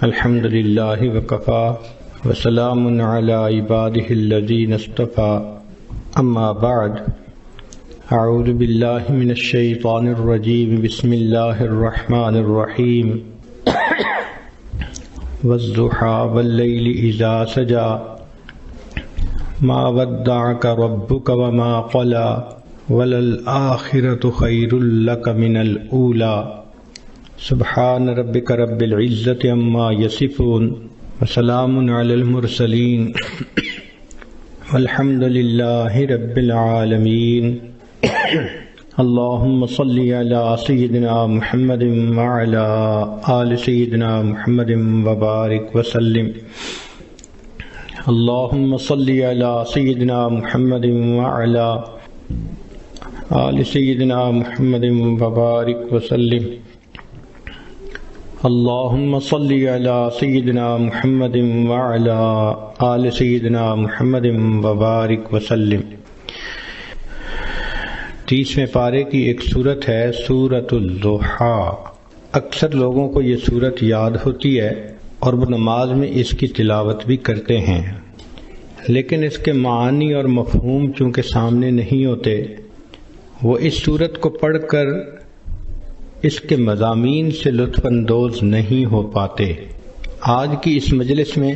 الحمد للہ وکفى وسلام علی عبادہ الذین اصطفى اما بعد اعوذ باللہ من الشیطان الرجیم بسم اللہ الرحمن الرحیم والضحى واللیل اذا سجى ما ودعك ربك وما قلى وللآخرة خیر لک من الأولى سبحان ربک رب العزة عما یصفون وسلام علی المرسلین والحمد للہ رب العالمین اللہم صلی علی سیدنا محمد وعلی آل سیدنا محمد وبارک وسلم اللہم صلی علی سیدنا محمد وعلی آل سیدنا محمد وبارک وسلم اللہم صلی علی سیدنا محمد وعلی آل سیدنا محمد وبارک وسلم۔ 30ویں پارے کی ایک سورت ہے سورۃ الضحیٰ۔ اکثر لوگوں کو یہ سورت یاد ہوتی ہے اور وہ نماز میں اس کی تلاوت بھی کرتے ہیں، لیکن اس کے معنی اور مفہوم چونکہ سامنے نہیں ہوتے، وہ اس سورت کو پڑھ کر اس کے مضامین سے لطف اندوز نہیں ہو پاتے۔ آج کی اس مجلس میں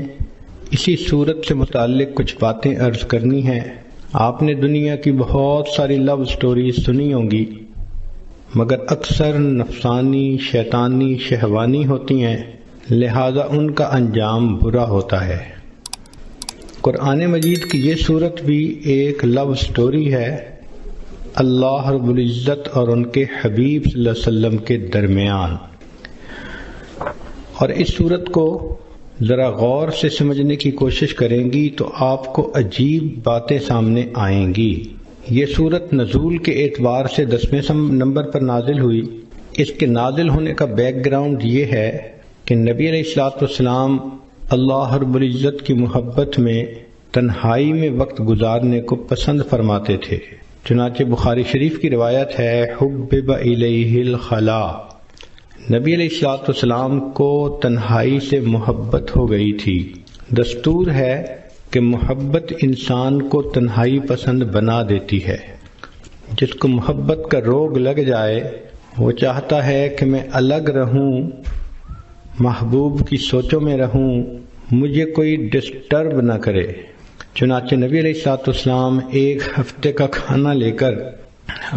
اسی سورت سے متعلق کچھ باتیں عرض کرنی ہیں۔ آپ نے دنیا کی بہت ساری لو سٹوریز سنی ہوں گی، مگر اکثر نفسانی، شیطانی، شہوانی ہوتی ہیں، لہذا ان کا انجام برا ہوتا ہے۔ قرآن مجید کی یہ سورت بھی ایک لو سٹوری ہے، اللہ رب العزت اور ان کے حبیب صلی اللہ علیہ وسلم کے درمیان، اور اس صورت کو ذرا غور سے سمجھنے کی کوشش کریں گی تو آپ کو عجیب باتیں سامنے آئیں گی۔ یہ صورت نزول کے اعتبار سے 10ویں نمبر پر نازل ہوئی۔ اس کے نازل ہونے کا بیک گراؤنڈ یہ ہے کہ نبی علیہ الصلوۃ والسلام اللہ رب العزت کی محبت میں تنہائی میں وقت گزارنے کو پسند فرماتے تھے۔ چنانچہ بخاری شریف کی روایت ہے، حبب الیہ الخلاء، نبی علیہ الصلوۃ والسلام کو تنہائی سے محبت ہو گئی تھی۔ دستور ہے کہ محبت انسان کو تنہائی پسند بنا دیتی ہے۔ جس کو محبت کا روگ لگ جائے وہ چاہتا ہے کہ میں الگ رہوں، محبوب کی سوچوں میں رہوں، مجھے کوئی ڈسٹرب نہ کرے۔ چنانچہ نبی علیہ الصلوۃ والسلام ایک ہفتے کا کھانا لے کر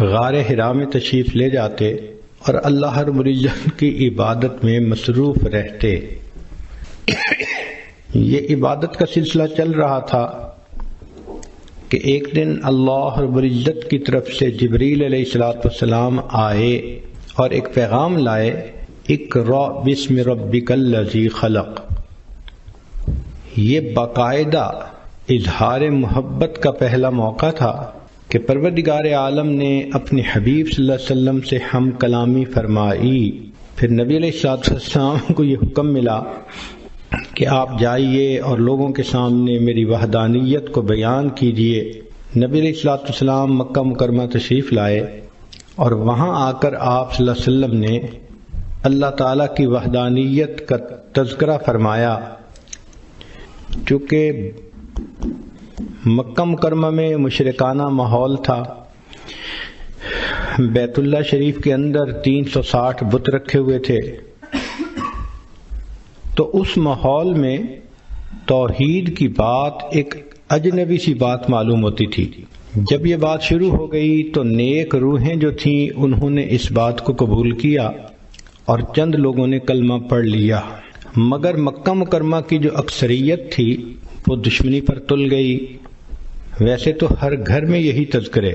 غار حرا میں تشریف لے جاتے اور اللہ رب العزت کی عبادت میں مصروف رہتے۔ یہ عبادت کا سلسلہ چل رہا تھا کہ ایک دن اللہ رب العزت کی طرف سے جبریل علیہ الصلوۃ والسلام آئے اور ایک پیغام لائے، اقرأ بسم ربک الذی خلق۔ یہ باقاعدہ اظہار محبت کا پہلا موقع تھا کہ پروردگار عالم نے اپنے حبیب صلی اللہ علیہ وسلم سے ہم کلامی فرمائی۔ پھر نبی علیہ الصلوۃ والسلام کو یہ حکم ملا کہ آپ جائیے اور لوگوں کے سامنے میری وحدانیت کو بیان کیجیے۔ نبی علیہ الصلوۃ والسلام مکہ مکرمہ تشریف لائے اور وہاں آ کر آپ صلی اللہ علیہ وسلم نے اللہ تعالیٰ کی وحدانیت کا تذکرہ فرمایا۔ چونکہ مکہ مکرمہ میں مشرکانہ ماحول تھا، بیت اللہ شریف کے اندر 360 بت رکھے ہوئے تھے، تو اس ماحول میں توحید کی بات ایک اجنبی سی بات معلوم ہوتی تھی۔ جب یہ بات شروع ہو گئی تو نیک روحیں جو تھیں انہوں نے اس بات کو قبول کیا اور چند لوگوں نے کلمہ پڑھ لیا، مگر مکہ مکرمہ کی جو اکثریت تھی وہ دشمنی پر تل گئی۔ ویسے تو ہر گھر میں یہی تذکرے،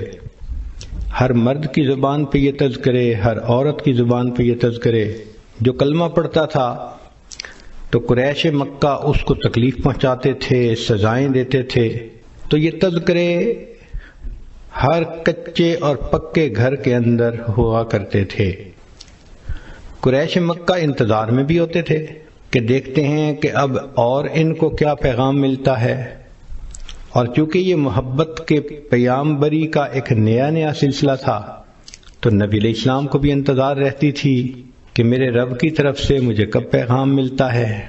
ہر مرد کی زبان پہ یہ تذکرے، ہر عورت کی زبان پہ یہ تذکرے۔ جو کلمہ پڑھتا تھا تو قریش مکہ اس کو تکلیف پہنچاتے تھے، سزائیں دیتے تھے، تو یہ تذکرے ہر کچے اور پکے گھر کے اندر ہوا کرتے تھے۔ قریش مکہ انتظار میں بھی ہوتے تھے کہ دیکھتے ہیں کہ اب اور ان کو کیا پیغام ملتا ہے، اور چونکہ یہ محبت کے پیامبری کا ایک نیا سلسلہ تھا تو نبی علیہ السلام کو بھی انتظار رہتی تھی کہ میرے رب کی طرف سے مجھے کب پیغام ملتا ہے۔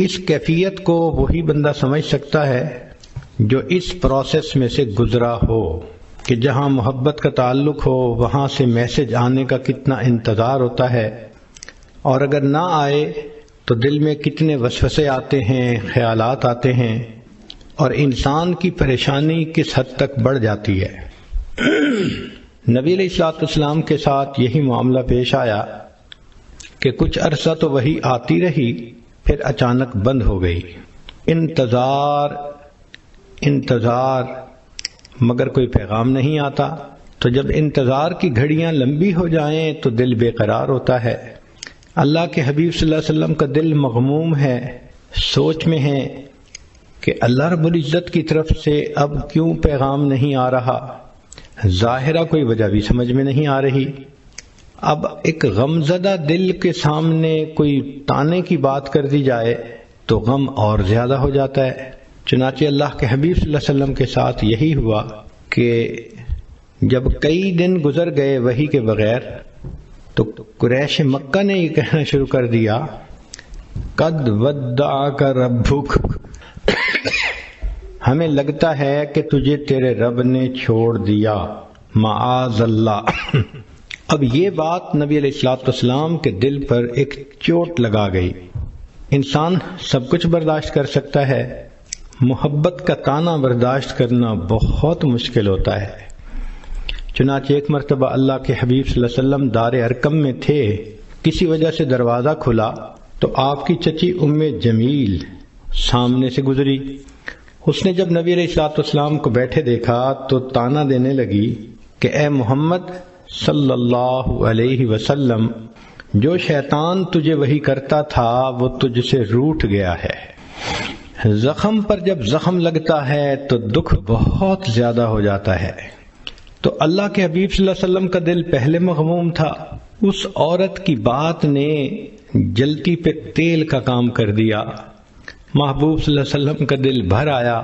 اس کیفیت کو وہی بندہ سمجھ سکتا ہے جو اس پروسیس میں سے گزرا ہو کہ جہاں محبت کا تعلق ہو وہاں سے میسج آنے کا کتنا انتظار ہوتا ہے، اور اگر نہ آئے تو دل میں کتنے وسوسے آتے ہیں، خیالات آتے ہیں، اور انسان کی پریشانی کس حد تک بڑھ جاتی ہے۔ نبی علیہ الصلوۃ والسلام کے ساتھ یہی معاملہ پیش آیا کہ کچھ عرصہ تو وہی آتی رہی، پھر اچانک بند ہو گئی۔ انتظار مگر کوئی پیغام نہیں آتا۔ تو جب انتظار کی گھڑیاں لمبی ہو جائیں تو دل بے قرار ہوتا ہے۔ اللہ کے حبیب صلی اللہ علیہ وسلم کا دل مغموم ہے، سوچ میں ہے کہ اللہ رب العزت کی طرف سے اب کیوں پیغام نہیں آ رہا۔ ظاہرہ کوئی وجہ بھی سمجھ میں نہیں آ رہی۔ اب ایک غمزدہ دل کے سامنے کوئی تانے کی بات کر دی جائے تو غم اور زیادہ ہو جاتا ہے۔ چنانچہ اللہ کے حبیب صلی اللہ علیہ وسلم کے ساتھ یہی ہوا کہ جب کئی دن گزر گئے وحی کے بغیر تو قریش مکہ نے یہ کہنا شروع کر دیا، قد ودعک ربک، ہمیں لگتا ہے کہ تجھے تیرے رب نے چھوڑ دیا، معاذ اللہ۔ اب یہ بات نبی علیہ الصلوۃ والسلام کے دل پر ایک چوٹ لگا گئی۔ انسان سب کچھ برداشت کر سکتا ہے، محبت کا تانا برداشت کرنا بہت مشکل ہوتا ہے۔ چنانچہ ایک مرتبہ اللہ کے حبیب صلی اللہ علیہ وسلم دار ارقم میں تھے، کسی وجہ سے دروازہ کھلا تو آپ کی چچی ام جمیل سامنے سے گزری۔ اس نے جب نبی علیہ الصلوۃ والسلام کو بیٹھے دیکھا تو تانا دینے لگی کہ اے محمد صلی اللہ علیہ وسلم، جو شیطان تجھے وحی کرتا تھا وہ تجھ سے روٹھ گیا ہے۔ زخم پر جب زخم لگتا ہے تو دکھ بہت زیادہ ہو جاتا ہے۔ تو اللہ کے حبیب صلی اللہ علیہ وسلم کا دل پہلے مغموم تھا، اس عورت کی بات نے جلتی پہ تیل کا کام کر دیا۔ محبوب صلی اللہ علیہ وسلم کا دل بھر آیا۔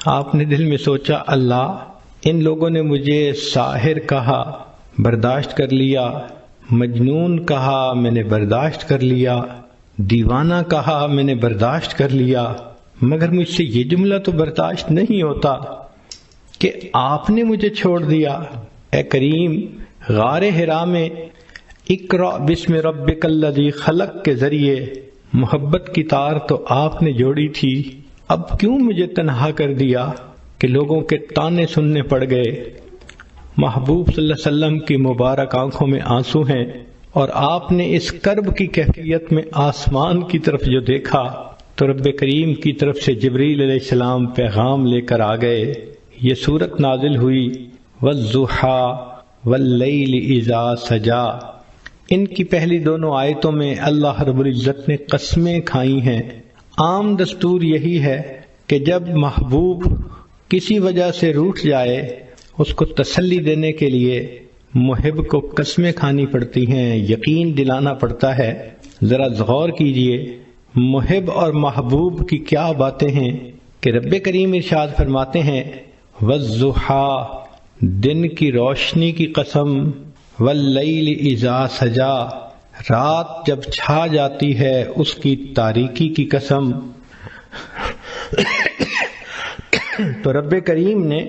آپ نے دل میں سوچا، اللہ، ان لوگوں نے مجھے ساحر کہا، برداشت کر لیا، مجنون کہا، میں نے برداشت کر لیا، دیوانہ کہا، میں نے برداشت کر لیا، مگر مجھ سے یہ جملہ تو برداشت نہیں ہوتا کہ آپ نے مجھے چھوڑ دیا۔ اے کریم، غار حرا میں اقرأ بسم ربک الذی خلق کے ذریعے محبت کی تار تو آپ نے جوڑی تھی، اب کیوں مجھے تنہا کر دیا کہ لوگوں کے تانے سننے پڑ گئے۔ محبوب صلی اللہ علیہ وسلم کی مبارک آنکھوں میں آنسو ہیں، اور آپ نے اس کرب کی کیفیت میں آسمان کی طرف جو دیکھا تو رب کریم کی طرف سے جبریل علیہ السلام پیغام لے کر آ گئے۔ یہ سورت نازل ہوئی، وَالضُّحَىٰ وَاللَّيْلِ إِذَا سَجَىٰ۔ ان کی پہلی دونوں آیتوں میں اللہ رب العزت نے قسمیں کھائی ہیں۔ عام دستور یہی ہے کہ جب محبوب کسی وجہ سے روٹھ جائے اس کو تسلی دینے کے لیے محب کو قسمیں کھانی پڑتی ہیں، یقین دلانا پڑتا ہے۔ ذرا غور کیجئے محب اور محبوب کی کیا باتیں ہیں کہ رب کریم ارشاد فرماتے ہیں، وَالضُّحَىٰ، دن کی روشنی کی قسم، وَاللَّيْلِ إِذَا سَجَىٰ، رات جب چھا جاتی ہے اس کی تاریکی کی قسم۔ تو رب کریم نے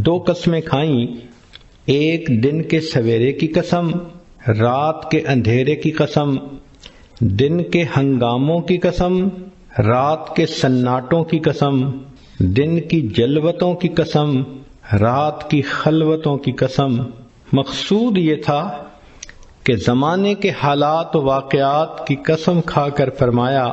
دو قسمیں کھائیں، ایک دن کے سویرے کی قسم، رات کے اندھیرے کی قسم، دن کے ہنگاموں کی قسم، رات کے سناٹوں کی قسم، دن کی جلوتوں کی قسم، رات کی خلوتوں کی قسم۔ مقصود یہ تھا کہ زمانے کے حالات و واقعات کی قسم کھا کر فرمایا۔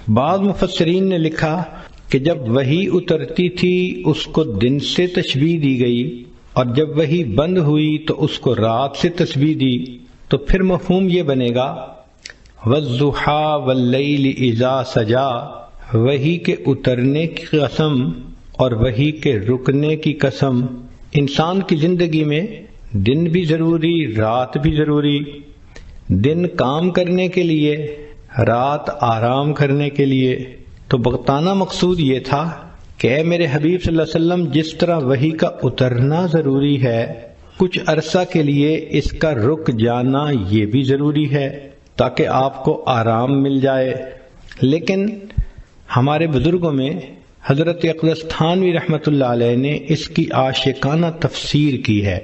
بعض مفسرین نے لکھا کہ جب وحی اترتی تھی اس کو دن سے تشبیہ دی گئی، اور جب وحی بند ہوئی تو اس کو رات سے تشبیہ دی، تو پھر مفہوم یہ بنے گا وَالضُّحَىٰ وَاللَّيْلِ إِذَا سَجَىٰ، وحی کے اترنے کی قسم اور وحی کے رکنے کی قسم۔ انسان کی زندگی میں دن بھی ضروری، رات بھی ضروری، دن کام کرنے کے لیے، رات آرام کرنے کے لیے۔ تو بتانا مقصود یہ تھا کہ اے میرے حبیب صلی اللہ علیہ وسلم، جس طرح وحی کا اترنا ضروری ہے، کچھ عرصہ کے لیے اس کا رک جانا یہ بھی ضروری ہے تاکہ آپ کو آرام مل جائے۔ لیکن ہمارے بزرگوں میں حضرت اقدس تھانوی رحمۃ اللہ علیہ نے اس کی عاشقانہ تفسیر کی ہے۔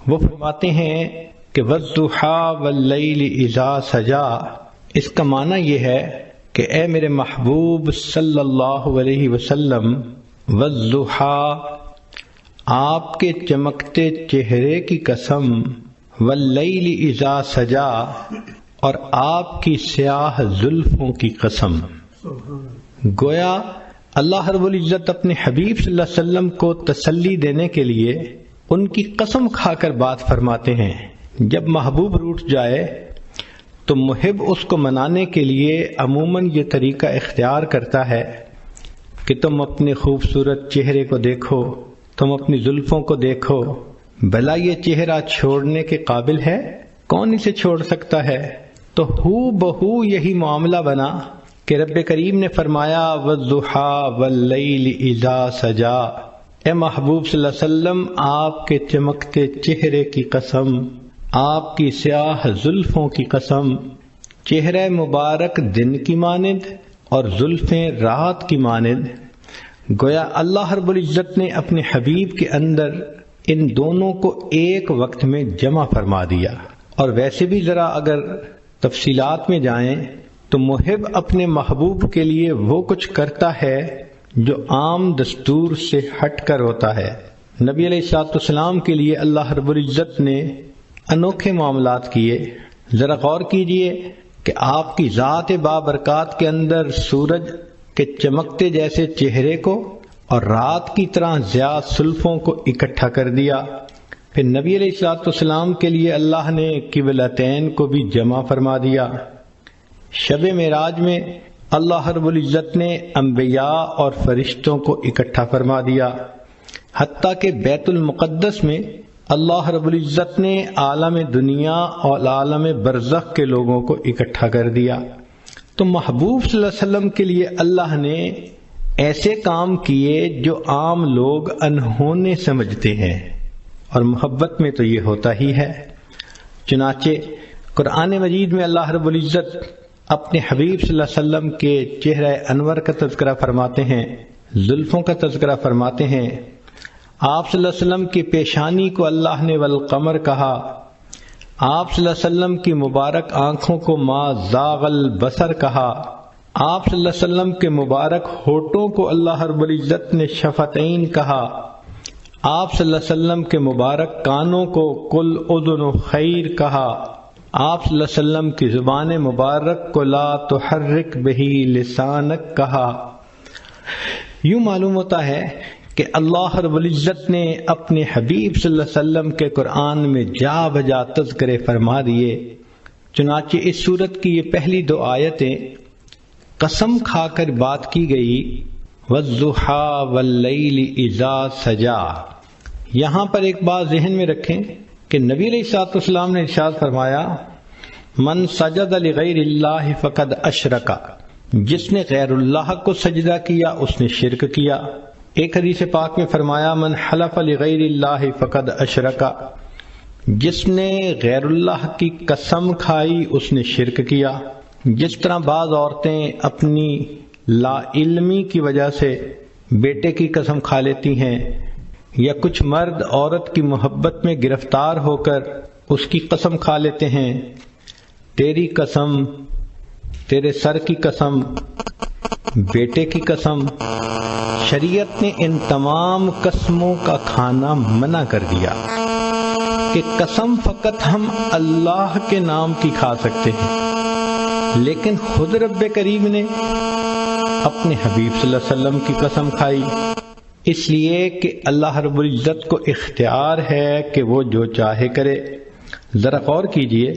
وہ فرماتے ہیں کہ وَالضُّحَىٰ وَاللَّيْلِ اِذَا سَجَا، اس کا معنی یہ ہے کہ اے میرے محبوب صلی اللہ علیہ وسلم، وَالضُّحَىٰ، آپ کے چمکتے چہرے کی قسم، وَاللَّيْلِ اِذَا سَجَا، اور آپ کی سیاہ زلفوں کی قسم۔ گویا اللہ رب العزت اپنے حبیب صلی اللہ علیہ وسلم کو تسلی دینے کے لیے ان کی قسم کھا کر بات فرماتے ہیں۔ جب محبوب روٹھ جائے تو محب اس کو منانے کے لیے عموماً یہ طریقہ اختیار کرتا ہے کہ تم اپنے خوبصورت چہرے کو دیکھو، تم اپنی زلفوں کو دیکھو، بھلا یہ چہرہ چھوڑنے کے قابل ہے؟ کون اسے چھوڑ سکتا ہے؟ تو ہو بہو یہی معاملہ بنا کہ رب کریم نے فرمایا وَالضُّحَىٰ وَاللَّيْلِ اِذَا سَجَا، اے محبوب صلی اللہ علیہ وسلم، آپ کے چمکتے چہرے کی قسم، آپ کی سیاہ زلفوں کی قسم۔ چہرہ مبارک دن کی مانند اور زلفیں رات کی مانند۔ گویا اللہ رب العزت نے اپنے حبیب کے اندر ان دونوں کو ایک وقت میں جمع فرما دیا۔ اور ویسے بھی ذرا اگر تفصیلات میں جائیں تو محب اپنے محبوب کے لیے وہ کچھ کرتا ہے جو عام دستور سے ہٹ کر ہوتا ہے۔ نبی علیہ الصلوۃ والسلام کے لیے اللہ رب العزت نے انوکھے معاملات کیے۔ ذرا غور کیجئے کہ آپ کی ذات بابرکات کے اندر سورج کے چمکتے جیسے چہرے کو اور رات کی طرح ضیاء زلفوں کو اکٹھا کر دیا۔ پھر نبی علیہ الصلوۃ والسلام کے لیے اللہ نے قبلتین کو بھی جمع فرما دیا۔ شب معراج میں اللہ رب العزت نے انبیاء اور فرشتوں کو اکٹھا فرما دیا، حتیٰ کہ بیت المقدس میں اللہ رب العزت نے عالم دنیا اور عالم برزخ کے لوگوں کو اکٹھا کر دیا۔ تو محبوب صلی اللہ علیہ وسلم کے لیے اللہ نے ایسے کام کیے جو عام لوگ انہونے سمجھتے ہیں، اور محبت میں تو یہ ہوتا ہی ہے۔ چنانچہ قرآن مجید میں اللہ رب العزت اپنے حبیب صلی اللہ علیہ وسلم کے چہرہ انور کا تذکرہ فرماتے ہیں، زلفوں کا تذکرہ فرماتے ہیں۔ آپ صلی اللہ علیہ وسلم کی پیشانی کو اللہ نے والقمر کہا، آپ صلی اللہ علیہ وسلم کی مبارک آنکھوں کو ما زاغ البصر کہا، آپ صلی اللہ علیہ وسلم کے مبارک ہونٹوں کو اللہ رب العزت نے شفتین کہا، آپ صلی اللہ علیہ وسلم کے مبارک کانوں کو قل اذن خیر کہا، آپ صلی اللہ علیہ وسلم کی زبان مبارک کو لا تحرک بہی لسانک کہا۔ یوں معلوم ہوتا ہے کہ اللہ رب العزت نے اپنے حبیب صلی اللہ علیہ وسلم کے قرآن میں جا بجا تذکرے فرما دیے۔ چنانچہ اس سورت کی یہ پہلی دو آیتیں قسم کھا کر بات کی گئی، وَالضُّحَىٰ وَاللَّيْلِ اِذَا سَجَا۔ یہاں پر ایک بات ذہن میں رکھیں کہ نبی علیہ الصلوۃ والسلام نے ارشاد فرمایا من سجد لغیر اللہ فقد اشرک، جس نے غیر اللہ کو سجدہ کیا اس نے شرک کیا۔ ایک حدیث پاک میں فرمایا من حلف لغیر اللہ فقد اشرک، جس نے غیر اللہ کی قسم کھائی اس نے شرک کیا۔ جس طرح بعض عورتیں اپنی لا علمی کی وجہ سے بیٹے کی قسم کھا لیتی ہیں، یا کچھ مرد عورت کی محبت میں گرفتار ہو کر اس کی قسم کھا لیتے ہیں، تیری قسم، تیرے سر کی قسم، بیٹے کی قسم۔ شریعت نے ان تمام قسموں کا کھانا منع کر دیا کہ قسم فقط ہم اللہ کے نام کی کھا سکتے ہیں، لیکن خود رب کریم نے اپنے حبیب صلی اللہ علیہ وسلم کی قسم کھائی، اس لیے کہ اللہ رب العزت کو اختیار ہے کہ وہ جو چاہے کرے۔ ذرا غور کیجئے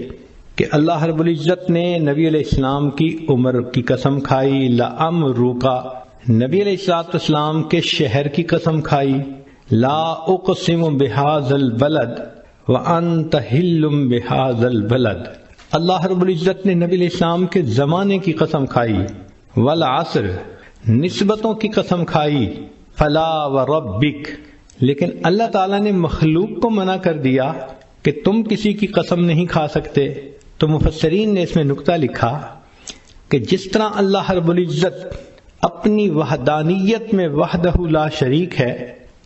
کہ اللہ رب العزت نے نبی علیہ السلام کی عمر کی قسم کھائی، لَأَمْرُكَ، نبی علیہ السلام کے شہر کی قسم کھائی، لا اقسم بهذا البلد وانت حل بهذا البلد، اللہ رب العزت نے نبی علیہ السلام کے زمانے کی قسم کھائی، والعصر، نسبتوں کی قسم کھائی، فلا وربک، لیکن اللہ تعالیٰ نے مخلوق کو منع کر دیا کہ تم کسی کی قسم نہیں کھا سکتے۔ تو مفسرین نے اس میں نکتہ لکھا کہ جس طرح اللہ رب العزت اپنی وحدانیت میں وحدہ لا شریک ہے،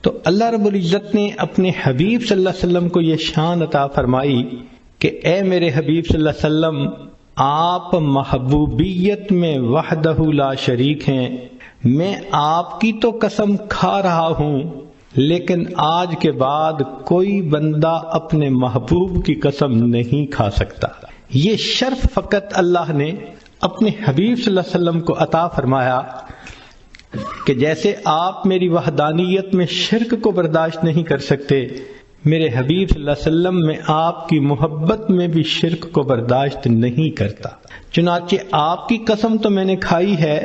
تو اللہ رب العزت نے اپنے حبیب صلی اللہ علیہ وسلم کو یہ شان عطا فرمائی کہ اے میرے حبیب صلی اللہ علیہ وسلم، آپ محبوبیت میں وحدہ لا شریک ہیں۔ میں آپ کی تو قسم کھا رہا ہوں، لیکن آج کے بعد کوئی بندہ اپنے محبوب کی قسم نہیں کھا سکتا۔ یہ شرف فقط اللہ نے اپنے حبیب صلی اللہ علیہ وسلم کو عطا فرمایا کہ جیسے آپ میری وحدانیت میں شرک کو برداشت نہیں کر سکتے، میرے حبیب صلی اللہ علیہ وسلم میں آپ کی محبت میں بھی شرک کو برداشت نہیں کرتا۔ چنانچہ آپ کی قسم تو میں نے کھائی ہے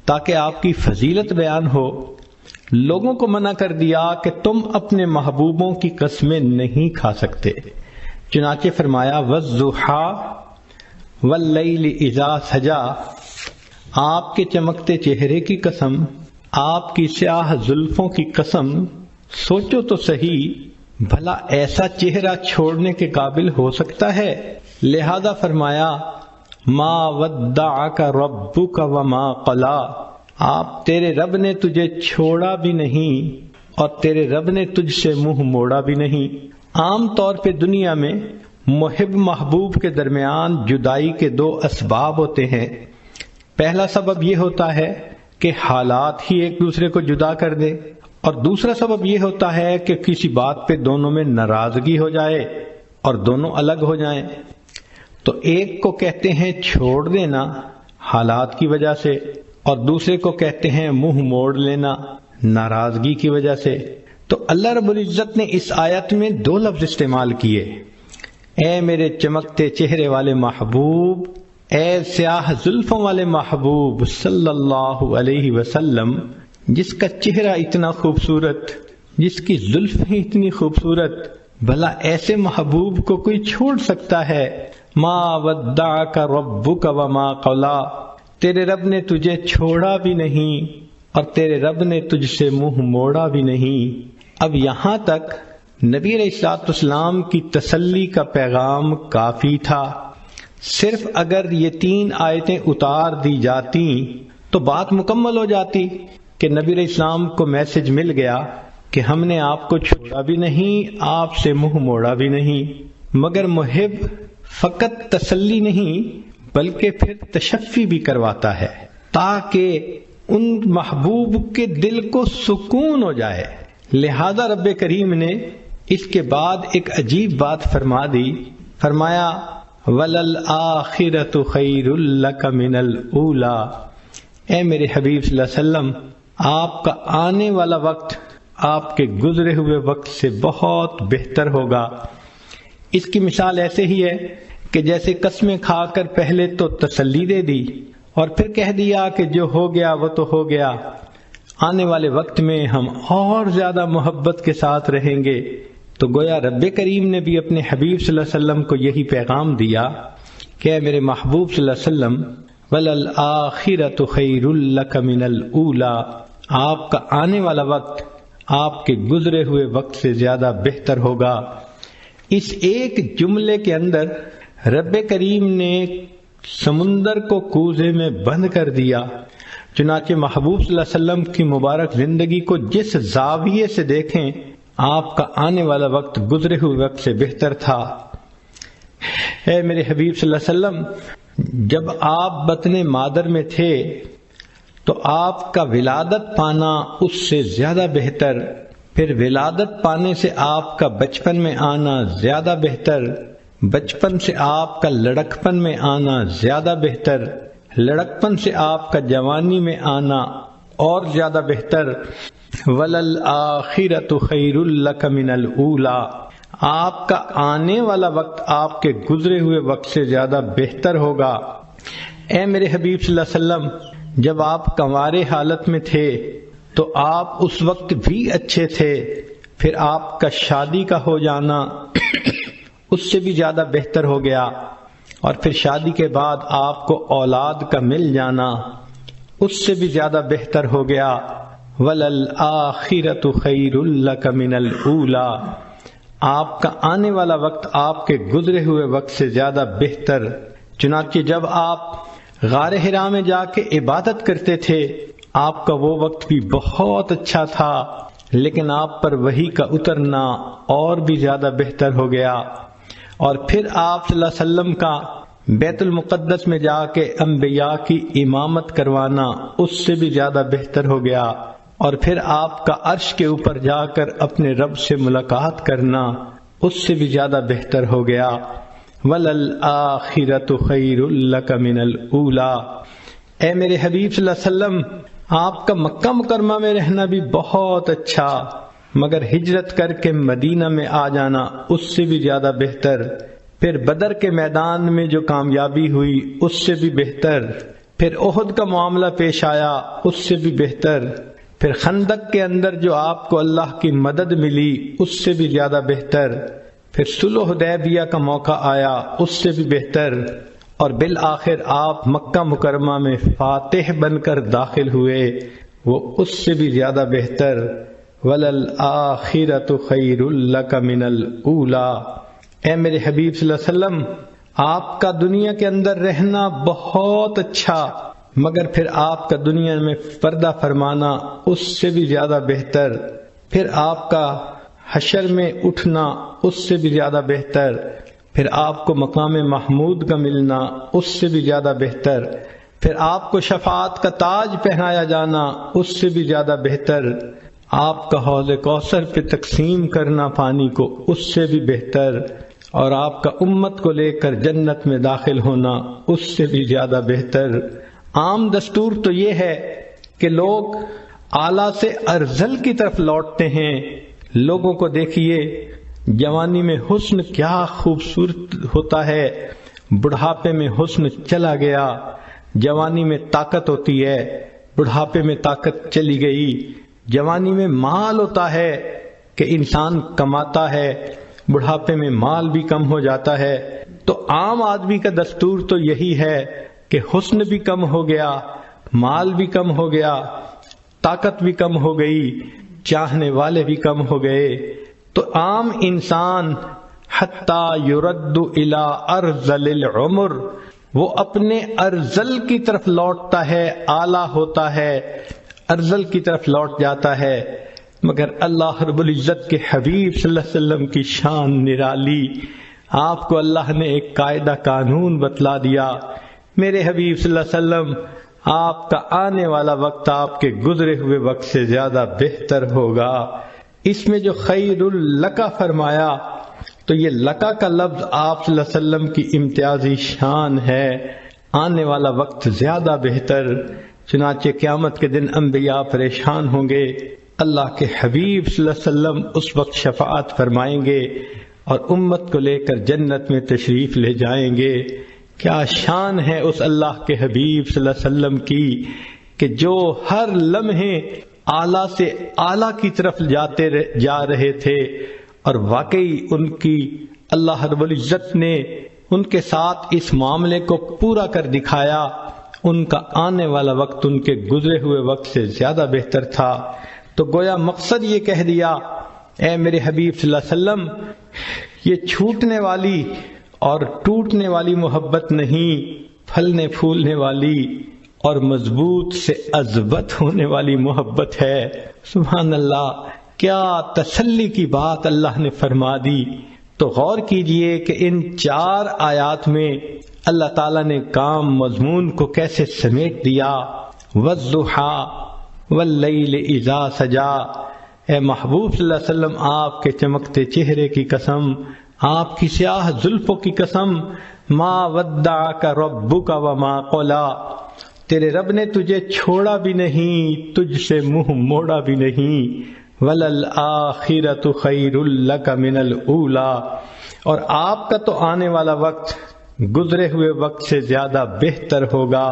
تاکہ آپ کی فضیلت بیان ہو، لوگوں کو منع کر دیا کہ تم اپنے محبوبوں کی قسمیں نہیں کھا سکتے۔ چنانچہ فرمایا وَالضُّحَىٰ وَاللَّيْلِ إِذَا سَجَىٰ، آپ کے چمکتے چہرے کی قسم، آپ کی سیاہ زلفوں کی قسم، سوچو تو صحیح بھلا ایسا چہرہ چھوڑنے کے قابل ہو سکتا ہے؟ لہذا فرمایا ما ودعک ربک وما قلا، آپ تیرے رب نے تجھے چھوڑا بھی نہیں اور تیرے رب نے تجھ سے منہ موڑا بھی نہیں۔ عام طور پہ دنیا میں محب محبوب کے درمیان جدائی کے دو اسباب ہوتے ہیں۔ پہلا سبب یہ ہوتا ہے کہ حالات ہی ایک دوسرے کو جدا کر دے، اور دوسرا سبب یہ ہوتا ہے کہ کسی بات پہ دونوں میں ناراضگی ہو جائے اور دونوں الگ ہو جائیں۔ تو ایک کو کہتے ہیں چھوڑ دینا حالات کی وجہ سے، اور دوسرے کو کہتے ہیں منہ موڑ لینا ناراضگی کی وجہ سے۔ تو اللہ رب العزت نے اس آیت میں دو لفظ استعمال کیے، اے میرے چمکتے چہرے والے محبوب، اے سیاہ زلفوں والے محبوب صلی اللہ علیہ وسلم، جس کا چہرہ اتنا خوبصورت، جس کی زلف ہی اتنی خوبصورت، بھلا ایسے محبوب کو کوئی چھوڑ سکتا ہے؟ ما ودعک ربک وما قلا، تیرے رب نے تجھے چھوڑا بھی نہیں اور تیرے رب نے تجھ سے منہ موڑا بھی نہیں۔ اب یہاں تک نبی علیہ الصلوۃ والسلام کی تسلی کا پیغام کافی تھا۔ صرف اگر یہ 3 آیتیں اتار دی جاتی تو بات مکمل ہو جاتی کہ نبی علیہ السلام کو میسج مل گیا کہ ہم نے آپ کو چھوڑا بھی نہیں، آپ سے منہ موڑا بھی نہیں۔ مگر محب فقط تسلی نہیں بلکہ پھر تشفی بھی کرواتا ہے تاکہ ان محبوب کے دل کو سکون ہو جائے۔ لہذا رب کریم نے اس کے بعد ایک عجیب بات فرما دی، فرمایا وَلَلْآخِرَةُ خَيْرٌ لَكَ مِنَ الْأُولَىٰ، اے میرے حبیب صلی اللہ علیہ وسلم، آپ کا آنے والا وقت آپ کے گزرے ہوئے وقت سے بہت بہتر ہوگا۔ اس کی مثال ایسے ہی ہے کہ جیسے قسمیں کھا کر پہلے تو تسلی دے دی اور پھر کہہ دیا کہ جو ہو گیا وہ تو ہو گیا، آنے والے وقت میں ہم اور زیادہ محبت کے ساتھ رہیں گے۔ تو گویا رب کریم نے بھی اپنے حبیب صلی اللہ علیہ وسلم کو یہی پیغام دیا کہ اے میرے محبوب صلی اللہ علیہ وسلم وَلَلْآخِرَةُ خَيْرٌ لَكَ مِنَ الْأُولَىٰ، آپ کا آنے والا وقت آپ کے گزرے ہوئے وقت سے زیادہ بہتر ہوگا۔ اس ایک جملے کے اندر رب کریم نے سمندر کو کوزے میں بند کر دیا۔ چنانچہ محبوب صلی اللہ علیہ وسلم کی مبارک زندگی کو جس زاویے سے دیکھیں، آپ کا آنے والا وقت گزرے ہوئے وقت سے بہتر تھا۔ اے میرے حبیب صلی اللہ علیہ وسلم، جب آپ بطن مادر میں تھے تو آپ کا ولادت پانا اس سے زیادہ بہتر، پھر ولادت پانے سے آپ کا بچپن میں آنا زیادہ بہتر، بچپن سے آپ کا لڑکپن میں آنا زیادہ بہتر، لڑکپن سے آپ کا جوانی میں آنا اور زیادہ بہتر۔ وَلَلْآخِرَةُ خَيْرٌ لَكَ مِنَ الْأُولَىٰ، آپ کا آنے والا وقت آپ کے گزرے ہوئے وقت سے زیادہ بہتر ہوگا۔ اے میرے حبیب صلی اللہ علیہ وسلم، جب آپ کنوارے حالت میں تھے تو آپ اس وقت بھی اچھے تھے، پھر آپ کا شادی کا ہو جانا اس سے بھی زیادہ بہتر ہو گیا، اور پھر شادی کے بعد آپ کو اولاد کا مل جانا اس سے بھی زیادہ بہتر ہو گیا۔ وَلَلْآخِرَةُ خَيْرٌ لَكَ مِنَ الْأُولَىٰ، آپ کا آنے والا وقت آپ کے گزرے ہوئے وقت سے زیادہ بہتر۔ چنانچہ جب آپ غار حرا میں جا کے عبادت کرتے تھے، آپ کا وہ وقت بھی بہت اچھا تھا، لیکن آپ پر وحی کا اترنا اور بھی زیادہ بہتر ہو گیا، اور پھر آپ صلی اللہ علیہ وسلم کا بیت المقدس میں جا کے انبیاء کی امامت کروانا اس سے بھی زیادہ بہتر ہو گیا، اور پھر آپ کا عرش کے اوپر جا کر اپنے رب سے ملاقات کرنا اس سے بھی زیادہ بہتر ہو گیا۔ وَلَلْآخِرَةُ خَيْرٌ لَكَ مِنَ الْأُولَىٰ، اے میرے حبیب صلی اللہ علیہ وسلم، آپ کا مکہ مکرمہ میں رہنا بھی بہت اچھا، مگر ہجرت کر کے مدینہ میں آ جانا اس سے بھی زیادہ بہتر، پھر بدر کے میدان میں جو کامیابی ہوئی اس سے بھی بہتر، پھر احد کا معاملہ پیش آیا اس سے بھی بہتر، پھر خندق کے اندر جو آپ کو اللہ کی مدد ملی اس سے بھی زیادہ بہتر، پھر صلح حدیبیہ کا موقع آیا اس سے بھی بہتر، اور بالآخر آپ مکہ مکرمہ میں فاتح بن کر داخل ہوئے، وہ اس سے بھی زیادہ بہتر۔ وَلَلْآخِرَةُ خَيْرٌ لَكَ مِنَ الْأُولَىٰ، اے میرے حبیب صلی اللہ علیہ وسلم، آپ کا دنیا کے اندر رہنا بہت اچھا، مگر پھر آپ کا دنیا میں پردہ فرمانا اس سے بھی زیادہ بہتر، پھر آپ کا حشر میں اٹھنا اس سے بھی زیادہ بہتر، پھر آپ کو مقام محمود کا ملنا اس سے بھی زیادہ بہتر، پھر آپ کو شفاعت کا تاج پہنایا جانا اس سے بھی زیادہ بہتر، آپ کا حوض کوثر پہ تقسیم کرنا پانی کو اس سے بھی بہتر، اور آپ کا امت کو لے کر جنت میں داخل ہونا اس سے بھی زیادہ بہتر۔ عام دستور تو یہ ہے کہ لوگ اعلیٰ سے ارذل کی طرف لوٹتے ہیں۔ لوگوں کو دیکھیے، جوانی میں حسن کیا خوبصورت ہوتا ہے، بڑھاپے میں حسن چلا گیا، جوانی میں طاقت ہوتی ہے، بڑھاپے میں طاقت چلی گئی، جوانی میں مال ہوتا ہے کہ انسان کماتا ہے، بڑھاپے میں مال بھی کم ہو جاتا ہے۔ تو عام آدمی کا دستور تو یہی ہے کہ حسن بھی کم ہو گیا، مال بھی کم ہو گیا، طاقت بھی کم ہو گئی، چاہنے والے بھی کم ہو گئے، تو عام انسان حتی یرد الی ارذل العمر، وہ اپنے ارذل کی طرف لوٹتا ہے، اعلیٰ ہوتا ہے، ارذل کی طرف لوٹ جاتا ہے۔ مگر اللہ رب العزت کے حبیب صلی اللہ علیہ وسلم کی شان نرالی، آپ کو اللہ نے ایک قاعدہ قانون بتلا دیا، میرے حبیب صلی اللہ علیہ وسلم، آپ کا آنے والا وقت آپ کے گزرے ہوئے وقت سے زیادہ بہتر ہوگا۔ اس میں جو خیر لکا فرمایا، تو یہ لکا کا لفظ آپ صلی اللہ علیہ وسلم کی امتیازی شان ہے، آنے والا وقت زیادہ بہتر۔ چنانچہ قیامت کے دن انبیاء پریشان ہوں گے، اللہ کے حبیب صلی اللہ علیہ وسلم اس وقت شفاعت فرمائیں گے اور امت کو لے کر جنت میں تشریف لے جائیں گے۔ کیا شان ہے اس اللہ کے حبیب صلی اللہ علیہ وسلم کی کہ جو ہر لمحے اعلیٰ سے اعلیٰ کی طرف جا رہے تھے، اور واقعی ان کی اللہ رب العزت نے ان کے ساتھ اس معاملے کو پورا کر دکھایا، ان کا آنے والا وقت ان کے گزرے ہوئے وقت سے زیادہ بہتر تھا۔ تو گویا مقصد یہ کہہ دیا، اے میرے حبیب صلی اللہ علیہ وسلم، یہ چھوٹنے والی اور ٹوٹنے والی محبت نہیں، پھلنے پھولنے والی اور مضبوط سے اضبط ہونے والی محبت ہے۔ سبحان اللہ، کیا تسلی کی بات اللہ نے فرما دی۔ تو غور کیجئے کہ ان 4 آیات میں اللہ تعالیٰ نے کام مضمون کو کیسے سمیٹ دیا۔ وَالضُّحَىٰ وَاللَّيْلِ إِذَا سَجَىٰ، اے محبوب صلی اللہ علیہ وسلم، آپ کے چمکتے چہرے کی قسم، آپ کی سیاہ زلفوں کی قسم، ما ودعک ربک وما قلی، تیرے رب نے تجھے چھوڑا بھی نہیں، تجھ سے منہ موڑا بھی نہیں۔ وَلَلْآخِرَةُ خَيْرٌ لَكَ مِنَ الْأُولَىٰ، اور آپ کا تو آنے والا وقت گزرے ہوئے وقت سے زیادہ بہتر ہوگا۔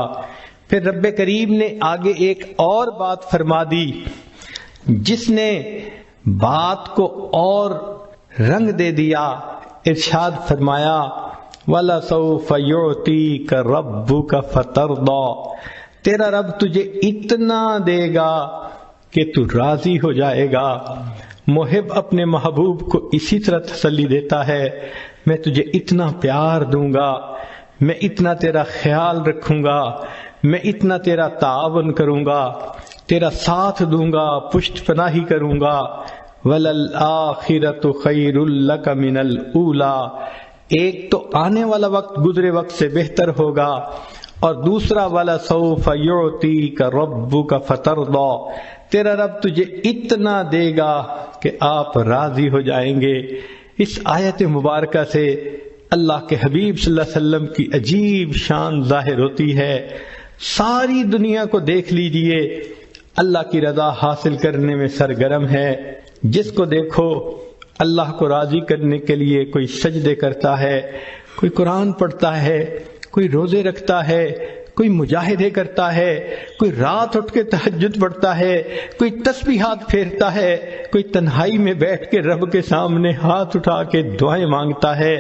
پھر رب کریم نے آگے ایک اور بات فرما دی جس نے بات کو اور رنگ دے دیا۔ ارشاد فرمایا، وَلَسَوْفَ يُعْطِيكَ رَبُّكَ فَتَرْضَىٰ، تیرا رب تجھے اتنا دے گا کہ تو راضی ہو جائے گا۔ محب اپنے محبوب کو اسی طرح تسلی دیتا ہے، میں تجھے اتنا پیار دوں گا، میں اتنا تیرا خیال رکھوں گا، میں اتنا تیرا تعاون کروں گا، تیرا ساتھ دوں گا، پشت پناہی کروں گا۔ وَلَلْآخِرَةُ خَيْرٌ لَكَ مِنَ الْأُولَىٰ، ایک تو آنے والا وقت گزرے وقت سے بہتر ہوگا، اور دوسرا وَلَسَوْفَ يُعْطِيكَ رَبُّكَ فَتَرْضَىٰ، تیرا رب تجھے اتنا دے گا کہ آپ راضی ہو جائیں گے۔ اس آیت مبارکہ سے اللہ کے حبیب صلی اللہ علیہ وسلم کی عجیب شان ظاہر ہوتی ہے۔ ساری دنیا کو دیکھ لیجئے، اللہ کی رضا حاصل کرنے میں سرگرم ہے۔ جس کو دیکھو اللہ کو راضی کرنے کے لیے کوئی سجدے کرتا ہے، کوئی قرآن پڑھتا ہے، کوئی روزے رکھتا ہے، کوئی مجاہدے کرتا ہے، کوئی رات اٹھ کے تہجد پڑھتا ہے، کوئی تسبیحات پھیرتا ہے، کوئی تنہائی میں بیٹھ کے رب کے سامنے ہاتھ اٹھا کے دعائیں مانگتا ہے۔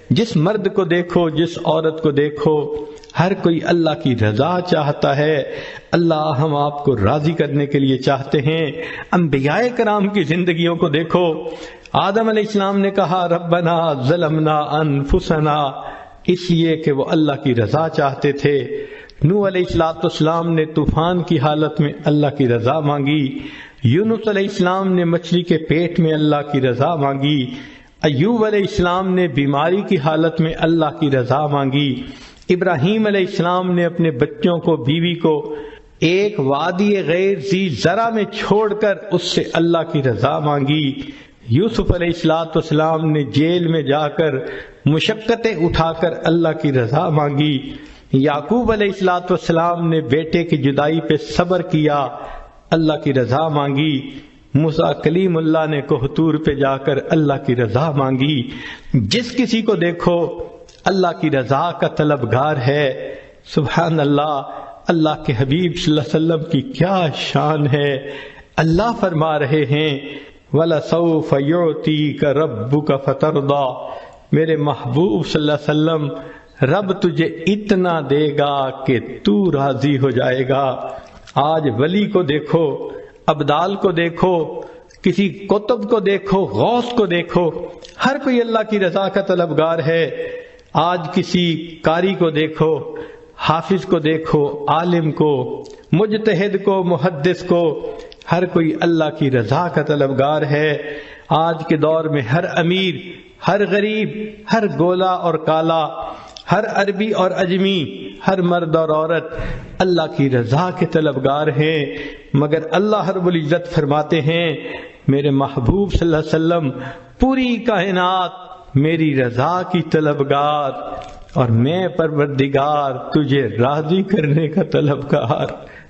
جس مرد کو دیکھو، جس عورت کو دیکھو، ہر کوئی اللہ کی رضا چاہتا ہے۔ اللہ ہم آپ کو راضی کرنے کے لیے چاہتے ہیں۔ انبیاء کرام کی زندگیوں کو دیکھو، آدم علیہ السلام نے کہا ربنا ظلمنا انفسنا، اس لیے کہ وہ اللہ کی رضا چاہتے تھے۔ نوح علیہ السلام نے طوفان کی حالت میں اللہ کی رضا مانگی، یونس علیہ السلام نے مچھلی کے پیٹ میں اللہ کی رضا مانگی، ایوب علیہ السلام نے بیماری کی حالت میں اللہ کی رضا مانگی، ابراہیم علیہ السلام نے اپنے بچوں کو، بیوی کو ایک وادی غیر ذی زرع میں چھوڑ کر اس سے اللہ کی رضا مانگی، یوسف علیہ السلام نے جیل میں جا کر مشقتیں اٹھا کر اللہ کی رضا مانگی، یعقوب علیہ السلام نے بیٹے کی جدائی پہ صبر کیا، اللہ کی رضا مانگی، موسیٰ کلیم اللہ نے کوہ پہ جا کر اللہ کی رضا مانگی۔ جس کسی کو دیکھو اللہ کی رضا کا طلبگار ہے۔ سبحان اللہ، اللہ کے حبیب صلی اللہ علیہ وسلم کی کیا شان ہے۔ اللہ فرما رہے ہیں وَلَسَوْفَ يُعْطِيكَ رَبُّكَ فَتَرْضَىٰ، میرے محبوب صلی اللہ علیہ وسلم رب تجھے اتنا دے گا کہ تو راضی ہو جائے گا۔ آج ولی کو دیکھو، ابدال کو دیکھو، کسی قطب کو دیکھو، غوث کو دیکھو، ہر کوئی اللہ کی رضا کا طلبگار ہے۔ آج کسی قاری کو دیکھو، حافظ کو دیکھو، عالم کو، مجتہد کو، محدث کو، ہر کوئی اللہ کی رضا کا طلبگار ہے۔ آج کے دور میں ہر امیر، ہر غریب، ہر گولا اور کالا، ہر عربی اور اجمی، ہر مرد اور عورت اللہ کی رضا کے طلبگار ہیں۔ مگر اللہ رب العزت فرماتے ہیں میرے محبوب صلی اللہ علیہ وسلم پوری کائنات میری رضا کی طلبگار، اور میں پروردگار تجھے راضی کرنے کا طلبگار۔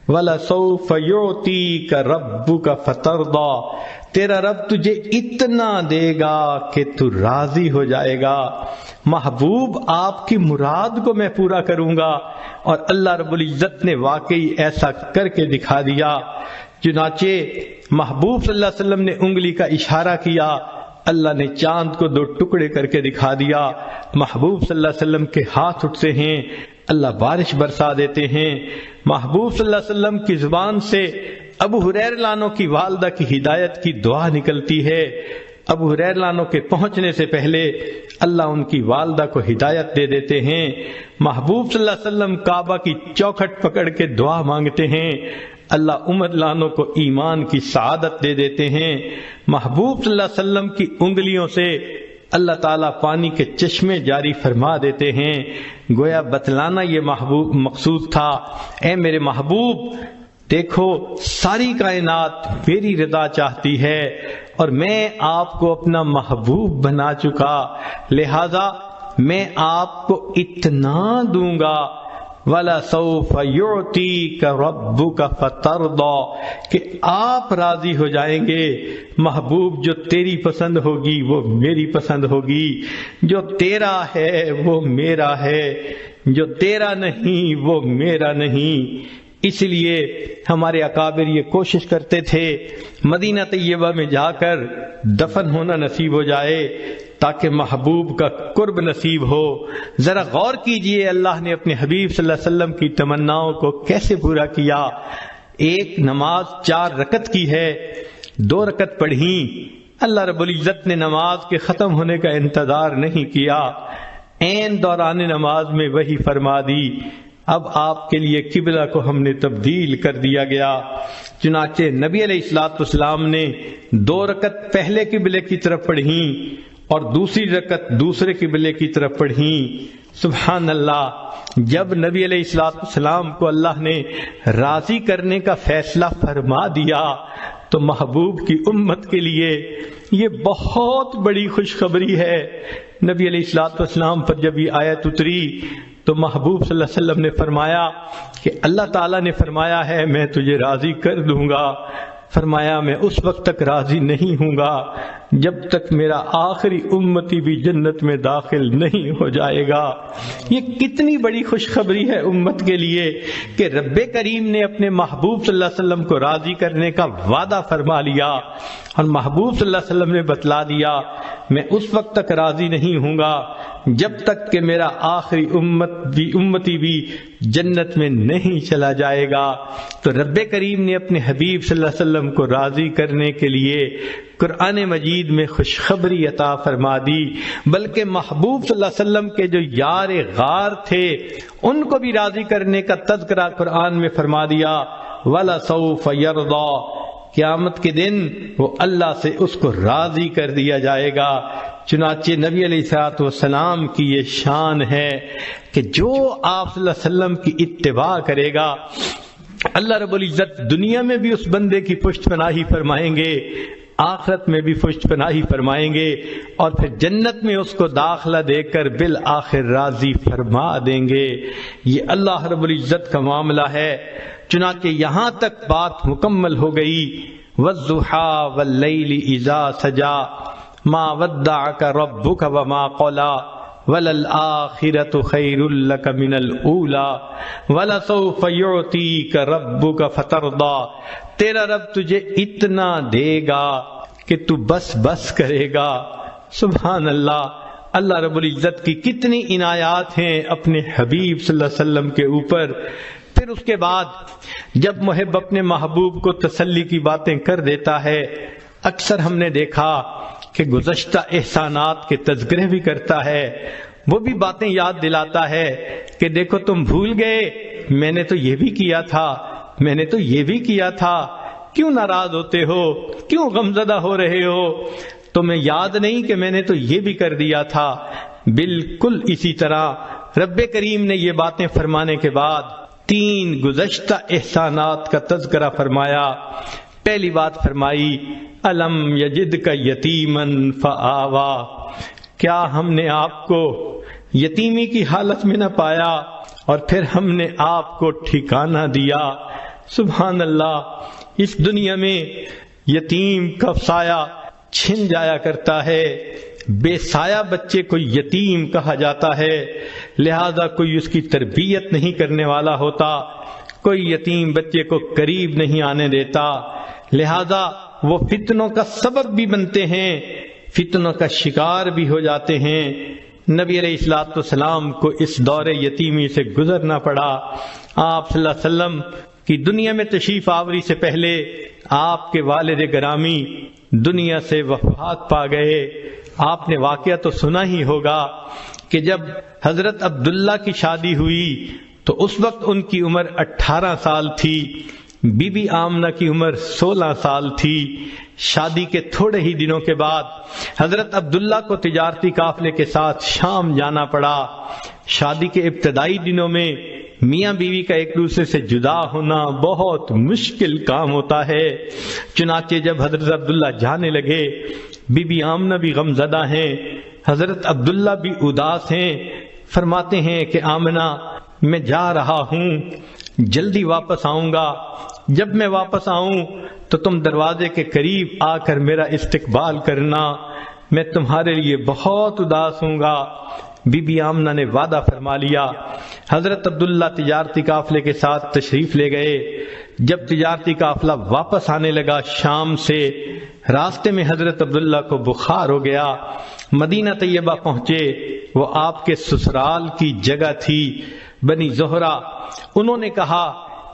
وَلَسَوْفَ يُعْطِيكَ رَبُّكَ فَتَرْضَىٰ، تیرا رب تجھے اتنا دے گا کہ تو راضی ہو جائے گا۔ محبوب آپ کی مراد کو میں پورا کروں گا، اور اللہ رب العزت نے واقعی ایسا کر کے دکھا دیا۔ چنانچہ محبوب صلی اللہ علیہ وسلم نے انگلی کا اشارہ کیا، اللہ نے چاند کو دو ٹکڑے کر کے دکھا دیا۔ محبوب صلی اللہ علیہ وسلم کے ہاتھ اٹھتے ہیں، اللہ بارش برسا دیتے ہیں۔ محبوب صلی اللہ علیہ وسلم کی زبان سے ابو ہریرہ لانو کی والدہ کی ہدایت کی دعا نکلتی ہے۔ ابو ہریرہ لانو کے پہنچنے سے پہلے اللہ ان کی والدہ کو ہدایت دے دیتے ہیں۔ محبوب صلی اللہ علیہ وسلم کعبہ کی چوکھٹ پکڑ کے دعا مانگتے ہیں، اللہ عمر لانو کو ایمان کی سعادت دے دیتے ہیں۔ محبوب صلی اللہ علیہ وسلم کی انگلیوں سے اللہ تعالیٰ پانی کے چشمے جاری فرما دیتے ہیں۔ گویا بتلانا یہ محبوب مقصود تھا، اے میرے محبوب دیکھو ساری کائنات میری رضا چاہتی ہے، اور میں آپ کو اپنا محبوب بنا چکا، لہذا میں آپ کو اتنا دوں گا۔ وَلَسَوْفَ يُعْطِيكَ رَبُّكَ فَتَرْضَىٰ، کہ آپ راضی ہو جائیں گے۔ محبوب جو تیری پسند ہوگی وہ میری پسند ہوگی، جو تیرا ہے وہ میرا ہے، جو تیرا نہیں وہ میرا نہیں۔ اس لیے ہمارے اکابر یہ کوشش کرتے تھے مدینہ طیبہ میں جا کر دفن ہونا نصیب ہو جائے تاکہ محبوب کا قرب نصیب ہو۔ ذرا غور کیجئے اللہ نے اپنے حبیب صلی اللہ علیہ وسلم کی تمناؤں کو کیسے پورا کیا۔ ایک نماز 4 رکعت کی ہے، 2 رکعت پڑھی، اللہ رب العزت نے نماز کے ختم ہونے کا انتظار نہیں کیا، عین دوران نماز میں وحی فرما دی، اب آپ کے لیے قبلہ کو ہم نے تبدیل کر دیا گیا۔ چنانچہ نبی علیہ الصلوۃ والسلام نے 2 رکعت پہلے قبلے کی طرف پڑھیں اور دوسری رکعت دوسرے قبلے کی طرف پڑھیں۔ سبحان اللہ، جب نبی علیہ الصلوۃ والسلام کو اللہ نے راضی کرنے کا فیصلہ فرما دیا تو محبوب کی امت کے لیے یہ بہت بڑی خوشخبری ہے۔ نبی علیہ الصلوۃ والسلام پر جب یہ آیت اتری تو محبوب صلی اللہ علیہ وسلم نے فرمایا کہ اللہ تعالیٰ نے فرمایا ہے میں تجھے راضی کر دوں گا۔ فرمایا میں اس وقت تک راضی نہیں ہوں گا جب تک میرا آخری امتی بھی جنت میں داخل نہیں ہو جائے گا۔ یہ کتنی بڑی خوشخبری ہے امت کے لیے کہ رب کریم نے اپنے محبوب صلی اللہ علیہ وسلم کو راضی کرنے کا وعدہ فرما لیا، اور محبوب صلی اللہ علیہ وسلم نے بتلا دیا میں اس وقت تک راضی نہیں ہوں گا جب تک کہ میرا آخری امتی بھی جنت میں نہیں چلا جائے گا۔ تو رب کریم نے اپنے حبیب صلی اللہ علیہ وسلم کو راضی کرنے کے لیے قرآن مجید میں خوشخبری عطا فرما دی، بلکہ محبوب صلی اللہ علیہ وسلم کے جو یار غار تھے ان کو بھی راضی کرنے کا تذکرہ قرآن میں فرما دیا، وَلَسَوْفَ يَرْضَى، قیامت کے دن وہ اللہ سے اس کو راضی کر دیا جائے گا۔ چنانچہ نبی علیہ الصلوۃ والسلام کی یہ شان ہے کہ جو آپ صلی اللہ علیہ وسلم کی اتباع کرے گا اللہ رب العزت دنیا میں بھی اس بندے کی پشت پناہی فرمائیں گے، آخرت میں بھی پشت پناہی فرمائیں گے، اور پھر جنت میں اس کو داخلہ دے کر بالآخر راضی فرما دیں گے۔ یہ اللہ رب العزت کا معاملہ ہے۔ چنانچہ یہاں تک بات مکمل ہو گئی، وَالضُّحَىٰ وَاللَّيْلِ إِذَا سَجَىٰ مَا وَدَّعَكَ رَبُّكَ وَمَا قَلَىٰ وَلَلْآخِرَةُ خَيْرٌ لَكَ مِنَ الْأُولَىٰ وَلَسَوْفَ يُعْطِيكَ رَبُّكَ فَتَرْضَىٰ، تیرا رب تجھے اتنا دے گا کہ تو بس کرے گا۔ سبحان اللہ، اللہ رب العزت کی کتنی عنایات ہیں اپنے حبیب صلی اللہ علیہ وسلم کے اوپر۔ پھر اس کے بعد جب محب اپنے محبوب کو تسلی کی باتیں کر دیتا ہے، اکثر ہم نے دیکھا کہ گزشتہ احسانات کے تذکرے بھی کرتا ہے، وہ بھی باتیں یاد دلاتا ہے کہ دیکھو تم بھول گئے، میں نے تو یہ بھی کیا تھا، میں نے تو یہ بھی کیا تھا، کیوں ناراض ہوتے ہو، کیوں غمزدہ ہو رہے ہو، تمہیں یاد نہیں کہ میں نے تو یہ بھی کر دیا تھا۔ بالکل اسی طرح رب کریم نے یہ باتیں فرمانے کے بعد 3 گزشتہ احسانات کا تذکرہ فرمایا۔ پہلی بات فرمائی الم یجدک یتیما فآویٰ، کیا ہم نے آپ کو یتیمی کی حالت میں نہ پایا اور پھر ہم نے آپ کو ٹھکانہ دیا۔ سبحان اللہ، اس دنیا میں یتیم کا سایہ چھن جایا کرتا ہے، بے سایہ بچے کو یتیم کہا جاتا ہے، لہذا کوئی اس کی تربیت نہیں کرنے والا ہوتا، کوئی یتیم بچے کو قریب نہیں آنے دیتا، لہذا وہ فتنوں کا سبب بھی بنتے ہیں، فتنوں کا شکار بھی ہو جاتے ہیں۔ نبی علیہ الصلوۃ والسلام کو اس دور یتیمی سے گزرنا پڑا۔ آپ صلی اللہ علیہ وسلم کی دنیا میں تشریف آوری سے پہلے آپ کے والد گرامی دنیا سے وفات پا گئے۔ آپ نے واقعہ تو سنا ہی ہوگا کہ جب حضرت عبداللہ کی شادی ہوئی تو اس وقت ان کی عمر 18 سال تھی، بی بی آمنہ کی عمر 16 سال تھی۔ شادی کے تھوڑے ہی دنوں کے بعد حضرت عبداللہ کو تجارتی قافلے کے ساتھ شام جانا پڑا۔ شادی کے ابتدائی دنوں میں میاں بیوی کا ایک دوسرے سے جدا ہونا بہت مشکل کام ہوتا ہے۔ چنانچہ جب حضرت عبداللہ جانے لگے، بی بی آمنہ بھی غمزدہ ہیں، حضرت عبداللہ بھی اداس ہیں۔ فرماتے ہیں کہ آمنہ میں جا رہا ہوں، جلدی واپس آؤں گا، جب میں واپس آؤں تو تم دروازے کے قریب آ کر میرا استقبال کرنا، میں تمہارے لیے بہت اداس ہوں گا۔ بی بی آمنہ نے وعدہ فرما لیا۔ حضرت عبداللہ تجارتی قافلے کے ساتھ تشریف لے گئے۔ جب تجارتی قافلہ واپس آنے لگا شام سے، راستے میں حضرت عبداللہ کو بخار ہو گیا۔ مدینہ طیبہ پہنچے، وہ آپ کے سسرال کی جگہ تھی بنی زہرہ۔ انہوں نے کہا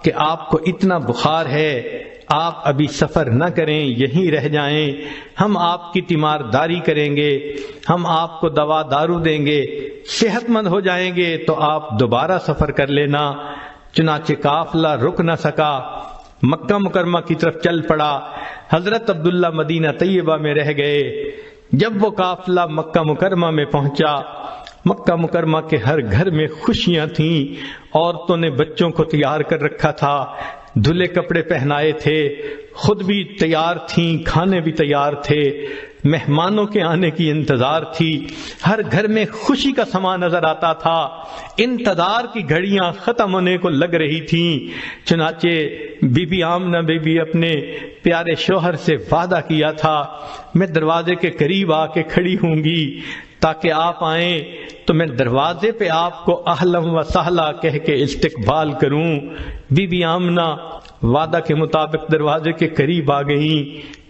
کہ آپ کو اتنا بخار ہے، آپ ابھی سفر نہ کریں، یہیں رہ جائیں، ہم آپ کی تیمارداری کریں گے، ہم آپ کو دوا دارو دیں گے، صحت مند ہو جائیں گے تو آپ دوبارہ سفر کر لینا۔ چنانچہ قافلہ رک نہ سکا، مکہ مکرمہ کی طرف چل پڑا۔ حضرت عبداللہ مدینہ طیبہ میں رہ گئے۔ جب وہ قافلہ مکہ مکرمہ میں پہنچا، مکہ مکرمہ کے ہر گھر میں خوشیاں تھیں، عورتوں نے بچوں کو تیار کر رکھا تھا، دھلے کپڑے پہنائے تھے، خود بھی تیار تھیں، کھانے بھی تیار تھے، مہمانوں کے آنے کی انتظار تھی، ہر گھر میں خوشی کا سما نظر آتا تھا، انتظار کی گھڑیاں ختم ہونے کو لگ رہی تھیں۔ چنانچہ بی بی آمنہ بی بی اپنے پیارے شوہر سے وعدہ کیا تھا، میں دروازے کے قریب آ کے کھڑی ہوں گی تاکہ آپ آئیں تو میں دروازے پہ آپ کو اہلم و سہلا کہہ کے استقبال کروں۔ بی بی آمنہ وعدہ کے مطابق دروازے کے قریب آ گئیں۔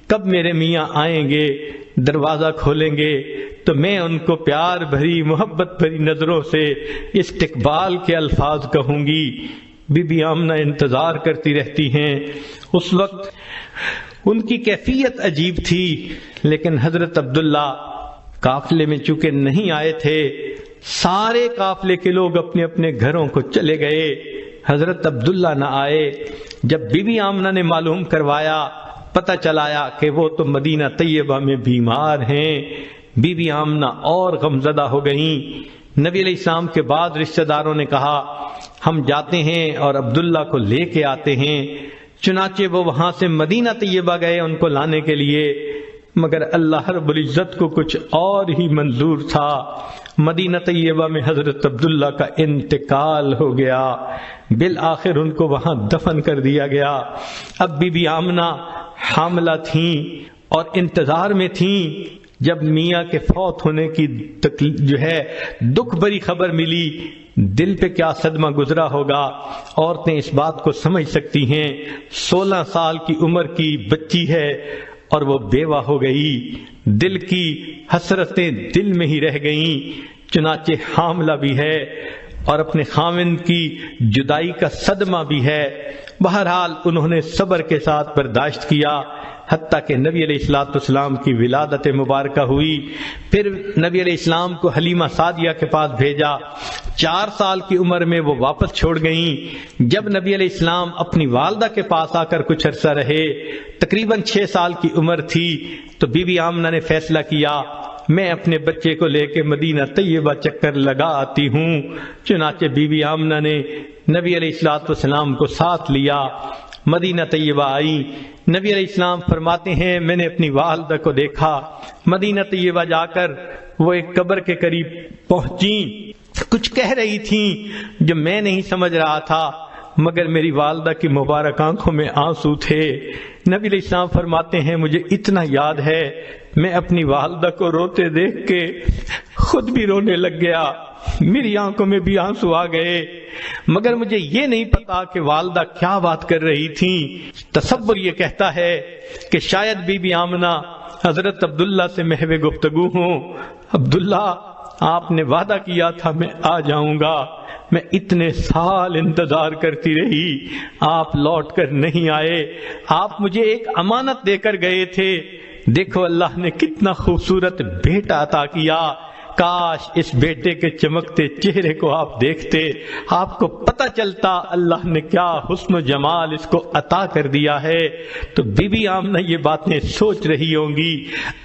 کب میرے میاں آئیں گے، دروازہ کھولیں گے تو میں ان کو پیار بھری محبت بھری نظروں سے استقبال کے الفاظ کہوں گی۔ بی بی آمنہ انتظار کرتی رہتی ہیں۔ اس وقت ان کی کیفیت عجیب تھی، لیکن حضرت عبداللہ قافلے میں چونکہ نہیں آئے تھے، سارے قافلے کے لوگ اپنے اپنے گھروں کو چلے گئے، حضرت عبداللہ نہ آئے۔ جب بی بی آمنہ نے معلوم کروایا، پتہ چلایا کہ وہ تو مدینہ طیبہ میں بیمار ہیں، بی بی آمنہ اور غمزدہ ہو گئیں۔ نبی علیہ السلام کے بعد رشتہ داروں نے کہا ہم جاتے ہیں اور عبداللہ کو لے کے آتے ہیں۔ چنانچہ وہ وہاں سے مدینہ طیبہ گئے ان کو لانے کے لیے، مگر اللہ رب العزت کو کچھ اور ہی منظور تھا۔ مدینہ طیبہ میں حضرت عبداللہ کا انتقال ہو گیا، بالآخر ان کو وہاں دفن کر دیا گیا۔ اب بی بی آمنہ حاملہ تھیں اور انتظار میں تھیں۔ جب میاں کے فوت ہونے کی دکھ بری خبر ملی، دل پہ کیا صدمہ گزرا ہوگا، عورتیں اس بات کو سمجھ سکتی ہیں۔ 16 سال کی عمر کی بچی ہے اور وہ بیوہ ہو گئی، دل کی حسرتیں دل میں ہی رہ گئیں، چنانچہ حاملہ بھی ہے اور اپنے خاوند کی جدائی کا صدمہ بھی ہے۔ بہرحال انہوں نے صبر کے ساتھ برداشت کیا، حتیٰ کہ نبی علیہ السلام کی ولادت مبارکہ ہوئی۔ پھر نبی علیہ السلام کو حلیمہ سعدیہ کے پاس بھیجا۔ 4 سال کی عمر میں وہ واپس چھوڑ گئیں۔ جب نبی علیہ السلام اپنی والدہ کے پاس آ کر کچھ عرصہ رہے، تقریباً 6 سال کی عمر تھی، تو بی بی آمنہ نے فیصلہ کیا میں اپنے بچے کو لے کے مدینہ طیبہ چکر لگا آتی ہوں۔ چنانچہ بی بی آمنہ نے نبی علیہ السلام کو ساتھ لیا، مدینہ طیبہ آئی۔ نبی علیہ السلام فرماتے ہیں میں نے اپنی والدہ کو دیکھا، مدینہ طیبہ جا کر وہ ایک قبر کے قریب پہنچیں، کچھ کہہ رہی تھیں جو میں نہیں سمجھ رہا تھا، مگر میری والدہ کی مبارک آنکھوں میں آنسو تھے۔ نبی علیہ السلام فرماتے ہیں مجھے اتنا یاد ہے میں اپنی والدہ کو روتے دیکھ کے خود بھی رونے لگ گیا، میری آنکھوں میں بھی آنسو آ گئے، مگر مجھے یہ نہیں پتا کہ والدہ کیا بات کر رہی تھیں۔ تصور یہ کہتا ہے کہ شاید بی بی آمنہ حضرت عبداللہ سے محو گفتگو ہوں، عبداللہ آپ نے وعدہ کیا تھا میں آ جاؤں گا، میں اتنے سال انتظار کرتی رہی، آپ لوٹ کر نہیں آئے، آپ مجھے ایک امانت دے کر گئے تھے، دیکھو اللہ نے کتنا خوبصورت بیٹا عطا کیا، کاش اس بیٹے کے چمکتے چہرے کو آپ دیکھتے، آپ کو پتہ چلتا اللہ نے کیا حسن و جمال اس کو عطا کر دیا ہے۔ تو بی بی آمنہ یہ باتیں سوچ رہی ہوں گی،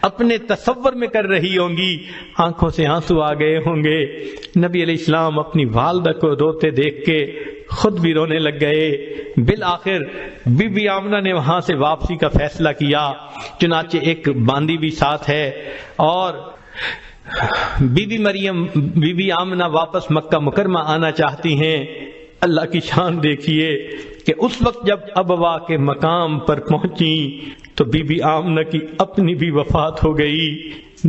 اپنے تصور میں کر رہی ہوں گی، آنکھوں سے آنسو آ گئے ہوں گے۔ نبی علیہ السلام اپنی والدہ کو روتے دیکھ کے خود بھی رونے لگ گئے۔ بالآخر بی بی آمنہ نے وہاں سے واپسی کا فیصلہ کیا، چنانچہ ایک باندی بھی ساتھ ہے، اور بی بی آمنہ واپس مکہ مکرمہ آنا چاہتی ہیں۔ اللہ کی شان دیکھیے کہ اس وقت جب ابوا کے مقام پر پہنچی تو بی بی آمنہ کی اپنی بھی وفات ہو گئی۔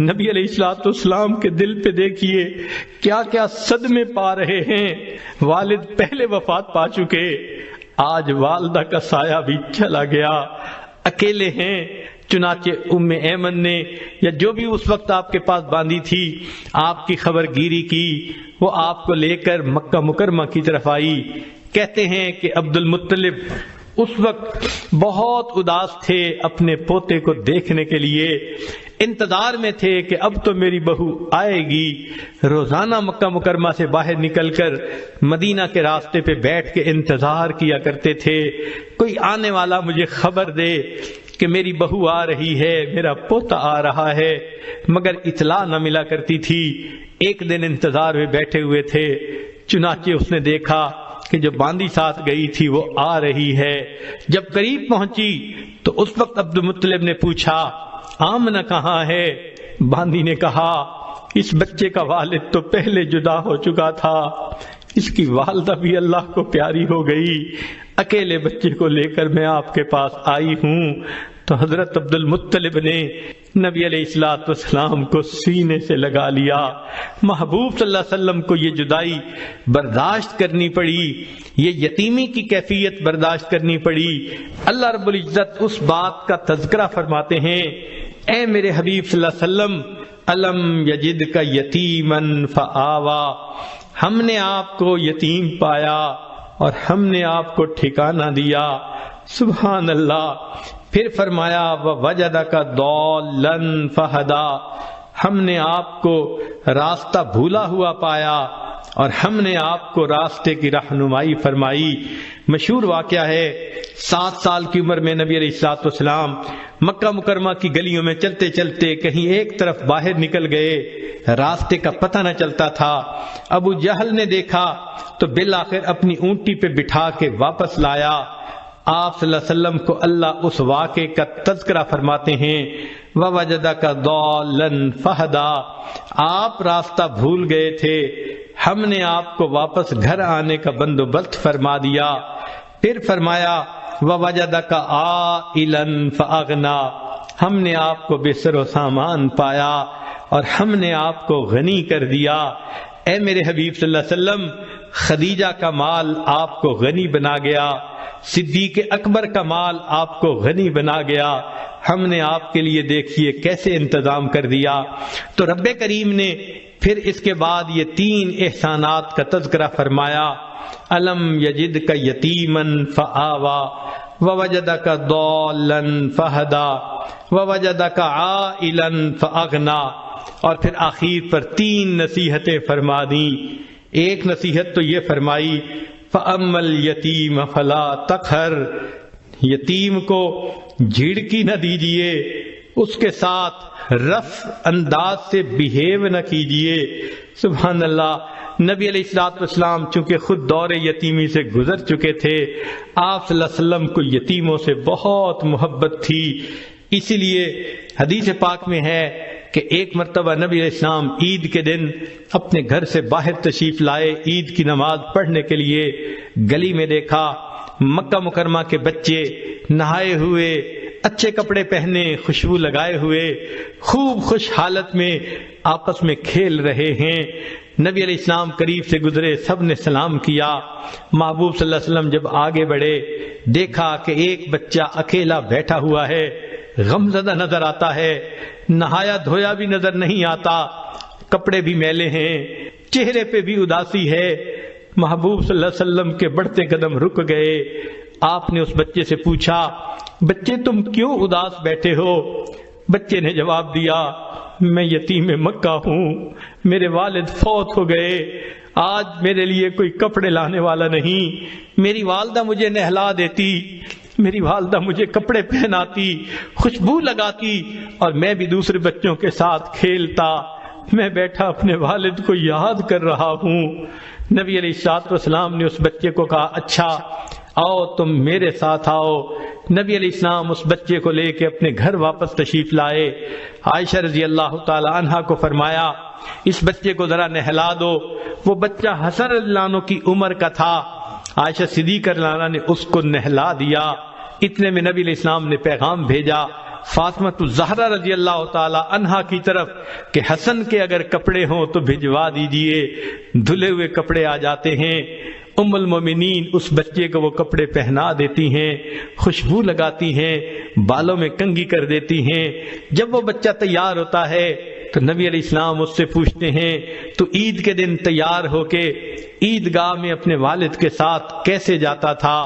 نبی علیہ السلام کے دل پہ دیکھیے کیا کیا صدمے پا رہے ہیں، والد پہلے وفات پا چکے، آج والدہ کا سایہ بھی چلا گیا، اکیلے ہیں۔ چنانچہ ام ایمن نے یا جو بھی اس وقت آپ کے پاس باندھی تھی آپ کی خبر گیری کی، وہ آپ کو لے کر مکہ مکرمہ کی طرف آئی۔ کہتے ہیں کہ عبد المطلب اس وقت بہت اداس تھے اپنے پوتے کو دیکھنے کے لیے۔ انتظار میں تھے کہ اب تو میری بہو آئے گی۔ روزانہ مکہ مکرمہ سے باہر نکل کر مدینہ کے راستے پہ بیٹھ کے انتظار کیا کرتے تھے، کوئی آنے والا مجھے خبر دے کہ میری بہو آ رہی ہے، میرا پوتا آ رہا ہے، مگر اطلاع نہ ملا کرتی تھی۔ ایک دن انتظار میں بیٹھے ہوئے تھے، چنانچہ اس نے دیکھا کہ جو باندی ساتھ گئی تھی وہ آ رہی ہے۔ جب قریب پہنچی تو اس وقت عبد المطلب نے پوچھا آمنہ کہاں ہے؟ باندی نے کہا اس بچے کا والد تو پہلے جدا ہو چکا تھا، اس کی والدہ بھی اللہ کو پیاری ہو گئی، اکیلے بچے کو لے کر میں آپ کے پاس آئی ہوں۔ تو حضرت عبد المطلب نے نبی علیہ الصلوۃ والسلام کو سینے سے لگا لیا۔ محبوب صلی اللہ علیہ وسلم کو یہ جدائی برداشت کرنی پڑی، یہ یتیمی کی کیفیت برداشت کرنی پڑی۔ اللہ رب العزت اس بات کا تذکرہ فرماتے ہیں، اے میرے حبیب صلی اللہ علیہ وسلم، الم یجدک یتیما فآوا، ہم نے آپ کو یتیم پایا اور ہم نے آپ کو ٹھکانہ دیا۔ سبحان اللہ۔ پھر فرمایا وَوَجَدَكَ ضَالًّا فَهَدَىٰ، ہم نے آپ کو راستہ بھولا ہوا پایا اور ہم نے آپ کو راستے کی رہنمائی فرمائی۔ مشہور واقعہ ہے، 7 سال کی عمر میں نبی علیہ الصلوۃ والسلام مکہ مکرمہ کی گلیوں میں چلتے چلتے کہیں ایک طرف باہر نکل گئے، راستے کا پتہ نہ چلتا تھا۔ ابو جہل نے دیکھا تو بالآخر اپنی اونٹی پہ بٹھا کے واپس لایا۔ آپ صلی اللہ علیہ وسلم کو اللہ اس واقعے کا تذکرہ فرماتے ہیں، وَوَجَدَكَ ضَالًّا فَهَدَىٰ، آپ راستہ بھول گئے تھے، ہم نے آپ کو واپس گھر آنے کا بندوبست فرما دیا۔ پھر فرمایا وَوَجَدَكَ عَائِلًا فَأَغْنَىٰ، ہم نے آپ کو بستر و سامان پایا اور ہم نے آپ کو غنی کر دیا۔ اے میرے حبیب صلی اللہ علیہ وسلم، خدیجہ کا مال آپ کو غنی بنا گیا، صدیق اکبر کا مال آپ کو غنی بنا گیا، ہم نے آپ کے لیے دیکھیے کیسے انتظام کر دیا۔ تو رب کریم نے پھر اس کے بعد یہ 3 احسانات کا تذکرہ فرمایا، الم یجدک یتیما فآوا، ووجدک ضالا فہدا، ووجدک عائلا فاغنا، اور پھر آخر پر 3 نصیحتیں فرما دیں۔ ایک نصیحت تو یہ فرمائی فَأَمَّا الْيَتِيمَ فَلَا تَقْهَرْ، یتیم کو جھڑکی نہ دیجئے، اس کے ساتھ رف انداز سے بیہیو نہ کیجئے۔ سبحان اللہ۔ نبی علیہ الصلوۃ والسلام چونکہ خود دور یتیمی سے گزر چکے تھے، آپ صلی اللہ علیہ وسلم کو یتیموں سے بہت محبت تھی، اسی لیے حدیث پاک میں ہے کہ ایک مرتبہ نبی علیہ السلام عید کے دن اپنے گھر سے باہر تشریف لائے عید کی نماز پڑھنے کے لیے، گلی میں دیکھا مکہ مکرمہ کے بچے نہائے ہوئے، اچھے کپڑے پہنے، خوشبو لگائے ہوئے، خوب خوش حالت میں آپس میں کھیل رہے ہیں۔ نبی علیہ السلام قریب سے گزرے، سب نے سلام کیا۔ محبوب صلی اللہ علیہ وسلم جب آگے بڑھے، دیکھا کہ ایک بچہ اکیلا بیٹھا ہوا ہے، غمزدہ نظر آتا ہے، نہایا دھویا بھی نظر نہیں آتا، کپڑے بھی میلے ہیں، چہرے پہ بھی اداسی ہے۔ محبوب صلی اللہ علیہ وسلم کے بڑھتے قدم رک گئے۔ آپ نے اس بچے سے پوچھا، بچے تم کیوں اداس بیٹھے ہو؟ بچے نے جواب دیا، میں یتیم مکہ ہوں، میرے والد فوت ہو گئے، آج میرے لیے کوئی کپڑے لانے والا نہیں، میری والدہ مجھے نہلا دیتی، میری والدہ مجھے کپڑے پہناتی، خوشبو لگاتی، اور میں بھی دوسرے بچوں کے ساتھ کھیلتا، میں بیٹھا اپنے والد کو یاد کر رہا ہوں۔ نبی علیہ الصلوۃ والسلام نے اس بچے کو کہا، اچھا آؤ تم میرے ساتھ آؤ۔ نبی علیہ السلام اس بچے کو لے کے اپنے گھر واپس تشریف لائے۔ عائشہ رضی اللہ تعالی عنہا کو فرمایا، اس بچے کو ذرا نہلا دو۔ وہ بچہ حسن رضی اللہ عنہ کی عمر کا تھا، عائشہ صدیقہ رضی اللہ عنہا نے اس کو نہلا دیا۔ اتنے میں نبی علیہ السلام نے پیغام بھیجا فاطمہ الزہرا رضی اللہ تعالی عنہا کی طرف کہ حسن کے اگر کپڑے ہوں تو بھجوا دیجئے، دھلے ہوئے کپڑے آ جاتے ہیں۔ ام المومنین اس بچے کو وہ کپڑے پہنا دیتی ہیں، خوشبو لگاتی ہیں، بالوں میں کنگھی کر دیتی ہیں۔ جب وہ بچہ تیار ہوتا ہے تو نبی علیہ السلام اس سے پوچھتے ہیں، تو عید کے دن تیار ہو کے عیدگاہ میں اپنے والد کے ساتھ کیسے جاتا تھا؟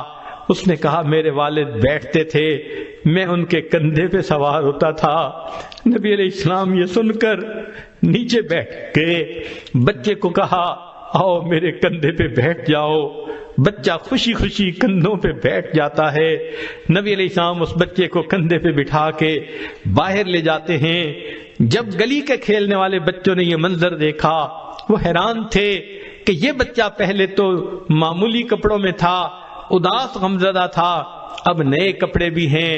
اس نے کہا، میرے والد بیٹھتے تھے، میں ان کے کندھے پہ سوار ہوتا تھا۔ نبی علیہ السلام یہ سن کر نیچے بیٹھ گئے، بچے کو کہا آؤ میرے کندھے پہ بیٹھ جاؤ۔ بچہ خوشی خوشی کندھوں پہ بیٹھ جاتا ہے۔ نبی علیہ السلام اس بچے کو کندھے پہ بٹھا کے باہر لے جاتے ہیں۔ جب گلی کے کھیلنے والے بچوں نے یہ منظر دیکھا وہ حیران تھے کہ یہ بچہ پہلے تو معمولی کپڑوں میں تھا، اداس غمزدہ تھا، اب نئے کپڑے بھی ہیں،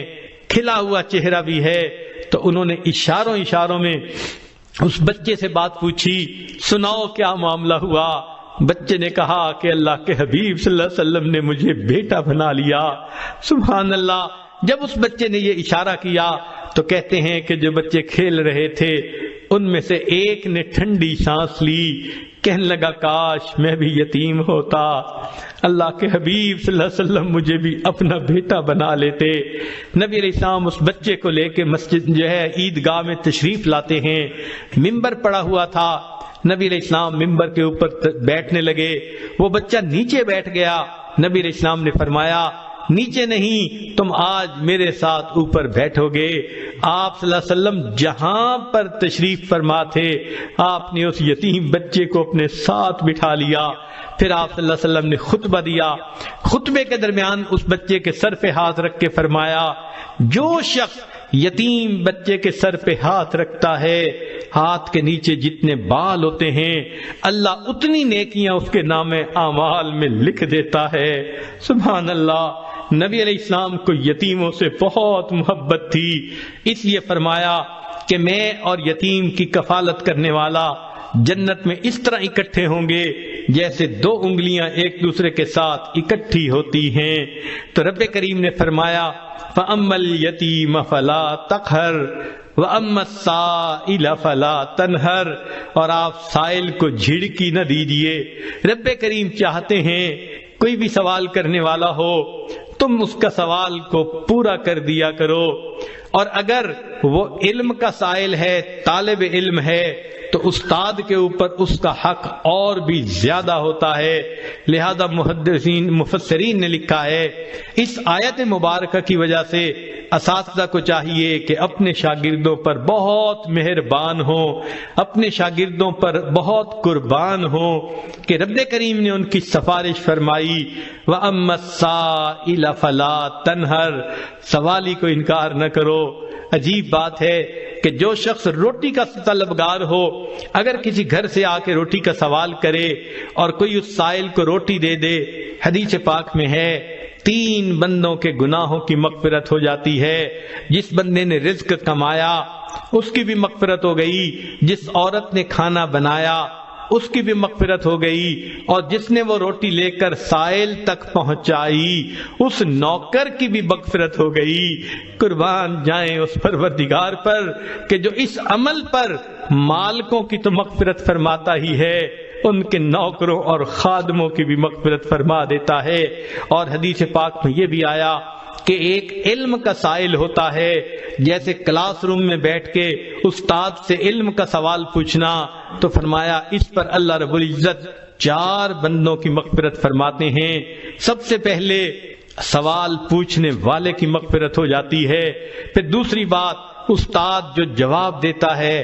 کھلا ہوا چہرہ بھی ہے۔ تو انہوں نے اشاروں میں اس بچے سے بات پوچھی، سناؤ کیا معاملہ ہوا؟ بچے نے کہا کہ اللہ کے حبیب صلی اللہ علیہ وسلم نے مجھے بیٹا بنا لیا۔ سبحان اللہ۔ جب اس بچے نے یہ اشارہ کیا تو کہتے ہیں کہ جو بچے کھیل رہے تھے ان میں سے ایک نے ٹھنڈی سانس لی، کہنے لگا کاش میں بھی یتیم ہوتا، اللہ کے حبیب صلی اللہ علیہ وسلم مجھے بھی اپنا بیٹا بنا لیتے۔ نبی علیہ السلام اس بچے کو لے کے مسجد جو ہے عیدگاہ میں تشریف لاتے ہیں۔ ممبر پڑا ہوا تھا، نبی علیہ السلام ممبر کے اوپر بیٹھنے لگے، وہ بچہ نیچے بیٹھ گیا۔ نبی علیہ السلام نے فرمایا نیچے نہیں، تم آج میرے ساتھ اوپر بیٹھو گے۔ آپ صلی اللہ علیہ وسلم جہاں پر تشریف فرما تھے آپ نے اس یتیم بچے کو اپنے ساتھ بٹھا لیا۔ پھر آپ صلی اللہ علیہ وسلم نے خطبہ دیا، خطبے کے درمیان اس بچے کے سر پہ ہاتھ رکھ کے فرمایا جو شخص یتیم بچے کے سر پہ ہاتھ رکھتا ہے، ہاتھ کے نیچے جتنے بال ہوتے ہیں اللہ اتنی نیکیاں اس کے نام اعمال میں لکھ دیتا ہے۔ سبحان اللہ۔ نبی علیہ السلام کو یتیموں سے بہت محبت تھی، اس لیے فرمایا کہ میں اور یتیم کی کفالت کرنے والا جنت میں اس طرح اکٹھے ہوں گے جیسے دو انگلیاں ایک دوسرے کے ساتھ اکٹھی ہوتی ہیں۔ تو رب کریم نے فرمایا فَأَمَّا الْيَتِيمَ فَلَا تَقْهَرْ وَأَمَّا السَّائِلَ فَلَا تَنْهَرْ، اور آپ سائل کو جھڑکی نہ دیجیے۔ رب کریم چاہتے ہیں کوئی بھی سوال کرنے والا ہو تم اس کا سوال کو پورا کر دیا کرو، اور اگر وہ علم کا سائل ہے، طالب علم ہے، تو استاد کے اوپر اس کا حق اور بھی زیادہ ہوتا ہے۔ لہذا مفسرین نے لکھا ہے اس آیت مبارکہ کی وجہ سے اساتذہ کو چاہیے کہ اپنے شاگردوں پر بہت مہربان ہوں، اپنے شاگردوں پر بہت قربان ہوں کہ رب کریم نے ان کی سفارش فرمائی وَأَمَّا السَّائِلَ فَلَا تَنْهَرْ، سوالی کو انکار نہ کرو۔ عجیب بات ہے کہ جو شخص روٹی کا طلبگار ہو اگر کسی گھر سے آ کے روٹی کا سوال کرے اور کوئی اس سائل کو روٹی دے دے، حدیث پاک میں ہے 3 بندوں کے گناہوں کی مغفرت ہو جاتی ہے۔ جس بندے نے رزق کمایا اس کی بھی مغفرت ہو گئی، جس عورت نے کھانا بنایا اس کی بھی مغفرت ہو گئی، اور جس نے وہ روٹی لے کر سائل تک پہنچائی اس نوکر کی بھی مغفرت ہو گئی۔ قربان جائیں اس پروردگار پر کہ جو اس عمل پر مالکوں کی تو مغفرت فرماتا ہی ہے، ان کے نوکروں اور خادموں کی بھی مغفرت فرما دیتا ہے۔ اور حدیث پاک میں یہ بھی آیا کہ ایک علم کا سائل ہوتا ہے، جیسے کلاس روم میں بیٹھ کے استاد سے علم کا سوال پوچھنا، تو فرمایا اس پر اللہ رب العزت 4 بندوں کی مغفرت فرماتے ہیں۔ سب سے پہلے سوال پوچھنے والے کی مغفرت ہو جاتی ہے، پھر دوسری بات استاد جو جواب دیتا ہے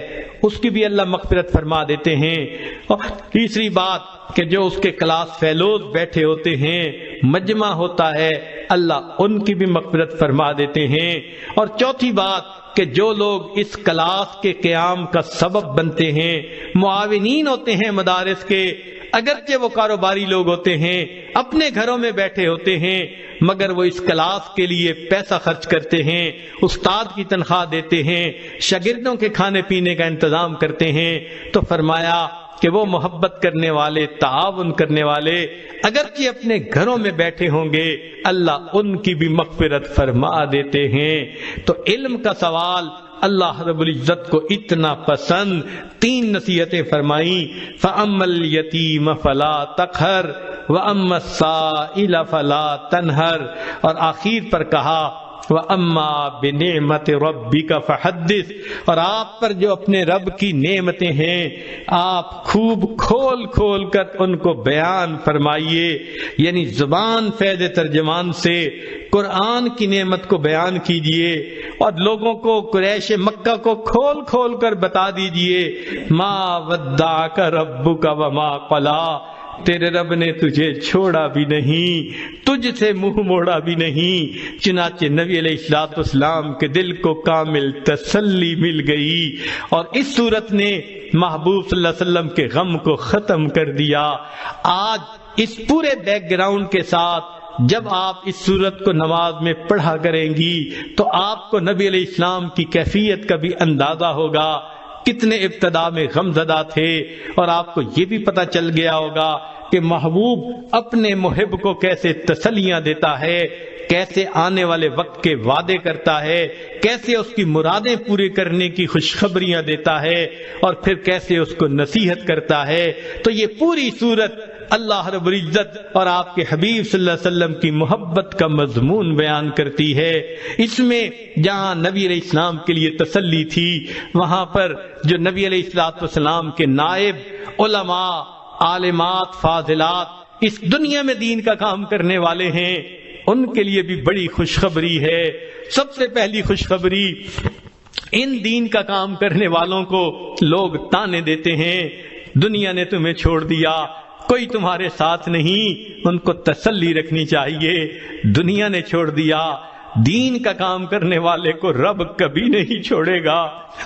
اس کی بھی اللہ مغفرت فرما دیتے ہیں، اور تیسری بات کہ جو اس کے کلاس فیلوز بیٹھے ہوتے ہیں، مجمع ہوتا ہے، اللہ ان کی بھی مغفرت فرما دیتے ہیں، اور چوتھی بات کہ جو لوگ اس کلاس کے قیام کا سبب بنتے ہیں، معاونین ہوتے ہیں مدارس کے، اگرچہ وہ کاروباری لوگ ہوتے ہیں، اپنے گھروں میں بیٹھے ہوتے ہیں، مگر وہ اس کلاس کے لیے پیسہ خرچ کرتے ہیں، استاد کی تنخواہ دیتے ہیں، شاگردوں کے کھانے پینے کا انتظام کرتے ہیں، تو فرمایا کہ وہ محبت کرنے والے، تعاون کرنے والے اگرچہ اپنے گھروں میں بیٹھے ہوں گے اللہ ان کی بھی مغفرت فرما دیتے ہیں۔ تو علم کا سوال اللہ رب العزت کو اتنا پسند، 3 نصیحتیں فرمائیں، فَأَمَّا الْيَتِيمَ فَلَا تَقْهَرْ وَأَمَّا السَّائِلَ فَلَا تَنْهَرْ، اور آخر پر کہا وَأَمَّا بِنِعْمَةِ رَبِّكَ فَحَدِّثْ، اور آپ پر جو اپنے رب کی نعمتیں ہیں آپ خوب کھول کھول کر ان کو بیان فرمائیے، یعنی زبان فیض ترجمان سے قرآن کی نعمت کو بیان کیجئے اور لوگوں کو قریش مکہ کو کھول کھول کر بتا دیجئے ما ودعک ربک وما قلا، تیرے رب نے تجھے چھوڑا بھی نہیں، تجھ سے منہ موڑا بھی نہیں۔ چنانچہ نبی علیہ الصلوۃ والسلام کے دل کو کامل تسلی مل گئی اور اس صورت نے محبوب صلی اللہ علیہ وسلم کے غم کو ختم کر دیا۔ آج اس پورے بیک گراؤنڈ کے ساتھ جب آپ اس صورت کو نماز میں پڑھا کریں گی تو آپ کو نبی علیہ السلام کی کیفیت کا بھی اندازہ ہوگا، کتنے ابتدا میں غم زدہ تھے، اور آپ کو یہ بھی پتہ چل گیا ہوگا کہ محبوب اپنے محب کو کیسے تسلیاں دیتا ہے، کیسے آنے والے وقت کے وعدے کرتا ہے، کیسے اس کی مرادیں پوری کرنے کی خوشخبریاں دیتا ہے، اور پھر کیسے اس کو نصیحت کرتا ہے۔ تو یہ پوری صورت اللہ رب العزت اور آپ کے حبیب صلی اللہ علیہ وسلم کی محبت کا مضمون بیان کرتی ہے۔ اس میں جہاں نبی علیہ السلام کے لیے تسلی تھی، وہاں پر جو نبی علیہ السلام کے نائب علماء، عالمات، فاضلات اس دنیا میں دین کا کام کرنے والے ہیں، ان کے لیے بھی بڑی خوشخبری ہے۔ سب سے پہلی خوشخبری، ان دین کا کام کرنے والوں کو لوگ تانے دیتے ہیں، دنیا نے تمہیں چھوڑ دیا، کوئی تمہارے ساتھ نہیں، ان کو تسلی رکھنی چاہیے، دنیا نے چھوڑ دیا، دین کا کام کرنے والے کو رب کبھی نہیں چھوڑے گا،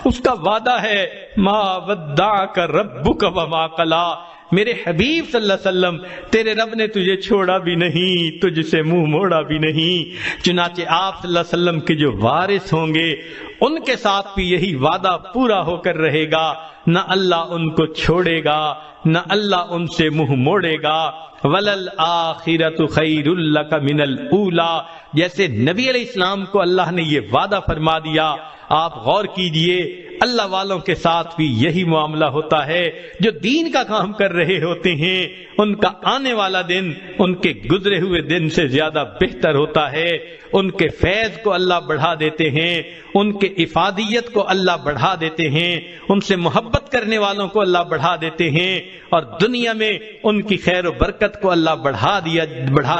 اس کا وعدہ ہے ما ودعک ربک وما قلا، میرے حبیب صلی اللہ علیہ وسلم تیرے رب نے تجھے چھوڑا بھی نہیں، تجھ سے منہ موڑا بھی نہیں۔ چنانچہ آپ صلی اللہ علیہ وسلم کے جو وارث ہوں گے ان کے ساتھ بھی یہی وعدہ پورا ہو کر رہے گا، نہ اللہ ان کو چھوڑے گا، نہ اللہ ان سے منہ موڑے گا۔ وَلَلْآخِرَةُ خَيْرٌ لَكَ مِنَ الْأُولَى، جیسے نبی علیہ السلام کو اللہ نے یہ وعدہ فرما دیا، آپ غور کیجئے اللہ والوں کے ساتھ بھی یہی معاملہ ہوتا ہے، جو دین کا کام کر رہے ہوتے ہیں ان کا آنے والا دن ان کے گزرے ہوئے دن سے زیادہ بہتر ہوتا ہے، ان کے فیض کو اللہ بڑھا دیتے ہیں، ان کے افادیت کو اللہ بڑھا دیتے ہیں، ان سے محبت کرنے والوں کو اللہ بڑھا دیتے ہیں، اور دنیا میں ان کی خیر و برکت کو اللہ بڑھا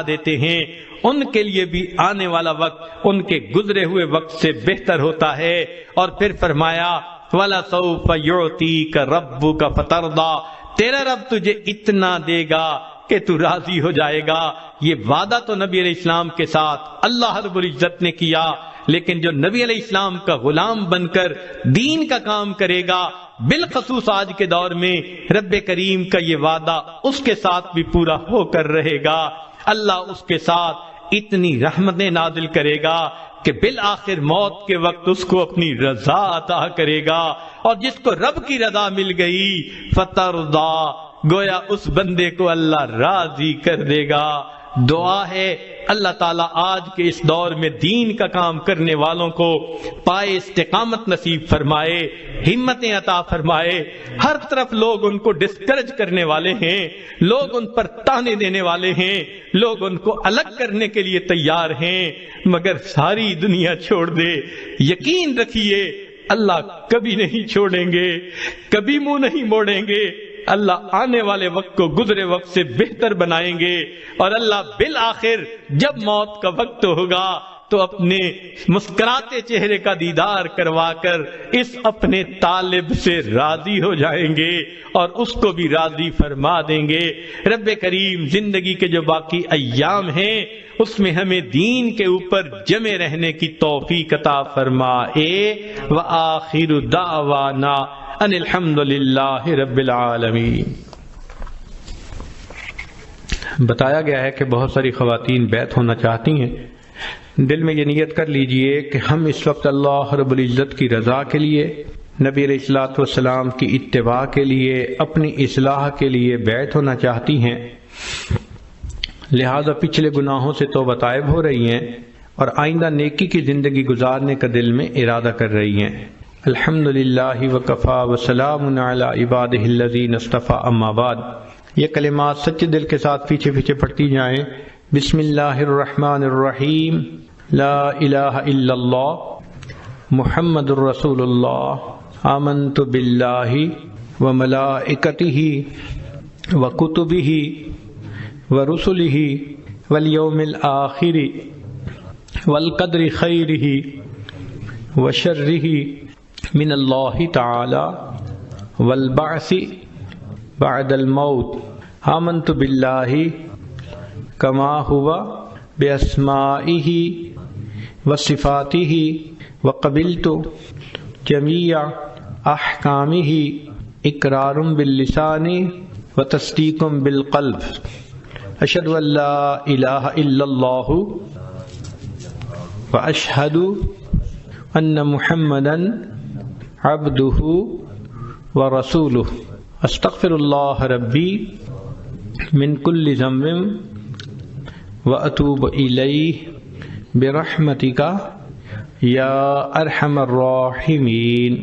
دیتے ہیں۔ ان کے لیے بھی آنے والا وقت ان کے گزرے ہوئے وقت سے بہتر ہوتا ہے۔ اور پھر فرمایا وَلَسَوْفَ يُعْطِيكَ رَبُّكَ فَتَرْضَىٰ، تیرا رب تجھے اتنا دے گا کہ تو راضی ہو جائے گا۔ یہ وعدہ تو نبی علیہ السلام کے ساتھ اللہ رب العزت نے کیا، لیکن جو نبی علیہ السلام کا غلام بن کر دین کا کام کرے گا، بالخصوص آج کے دور میں رب کریم کا یہ وعدہ اس کے ساتھ بھی پورا ہو کر رہے گا۔ اللہ اس کے ساتھ اتنی رحمتیں نازل کرے گا کہ بالآخر موت کے وقت اس کو اپنی رضا عطا کرے گا، اور جس کو رب کی رضا مل گئی فترضا، گویا اس بندے کو اللہ راضی کر دے گا۔ دعا ہے اللہ تعالیٰ آج کے اس دور میں دین کا کام کرنے والوں کو پائے استقامت نصیب فرمائے، ہمتیں عطا فرمائے۔ ہر طرف لوگ ان کو ڈسکریج کرنے والے ہیں، لوگ ان پر تانے دینے والے ہیں، لوگ ان کو الگ کرنے کے لیے تیار ہیں، مگر ساری دنیا چھوڑ دے، یقین رکھیے اللہ کبھی نہیں چھوڑیں گے، کبھی منہ نہیں موڑیں گے۔ اللہ آنے والے وقت کو گزرے وقت سے بہتر بنائیں گے، اور اللہ بالآخر جب موت کا وقت ہوگا تو اپنے مسکراتے چہرے کا دیدار کروا کر اس اپنے طالب سے راضی ہو جائیں گے اور اس کو بھی راضی فرما دیں گے۔ رب کریم زندگی کے جو باقی ایام ہیں اس میں ہمیں دین کے اوپر جمے رہنے کی توفیق عطا فرمائے۔ وآخر دعوانا ان الحمد للہ رب العالمین۔ بتایا گیا ہے کہ بہت ساری خواتین بیعت ہونا چاہتی ہیں، دل میں یہ نیت کر لیجئے کہ ہم اس وقت اللہ رب العزت کی رضا کے لیے، نبی علیہ الصلوۃ والسلام کی اتباع کے لیے، اپنی اصلاح کے لیے بیعت ہونا چاہتی ہیں، لہذا پچھلے گناہوں سے توبہ طائب ہو رہی ہیں اور آئندہ نیکی کی زندگی گزارنے کا دل میں ارادہ کر رہی ہیں۔ الحمدللہ وکفا وسلام علی عبادہ الذین اصطفی، اما بعد۔ یہ کلمات سچے دل کے ساتھ پیچھے پیچھے پڑھتی جائیں۔ بسم اللہ الرحمن الرحیم، لا الہ الا اللہ محمد الرسول اللہ آمنت باللہ وملائکتہ وکتبہ ورسلہ والیوم الآخر والقدر خیرہ وشرہ من اللہ تعالی والبعث بعد الموت آمنت باللہ کما ہوا باسمائہ وصفاتہ وقبلت جمیع احکامہ اقرار باللسان وتصدیق بالقلب اشہد ان لا الہ الا اللہ واشہد ان محمدا عبدہ ورسولہ استغفر اللہ ربی من کل ذنب واتوب الیہ برحمتک یا ارحم الراحمین۔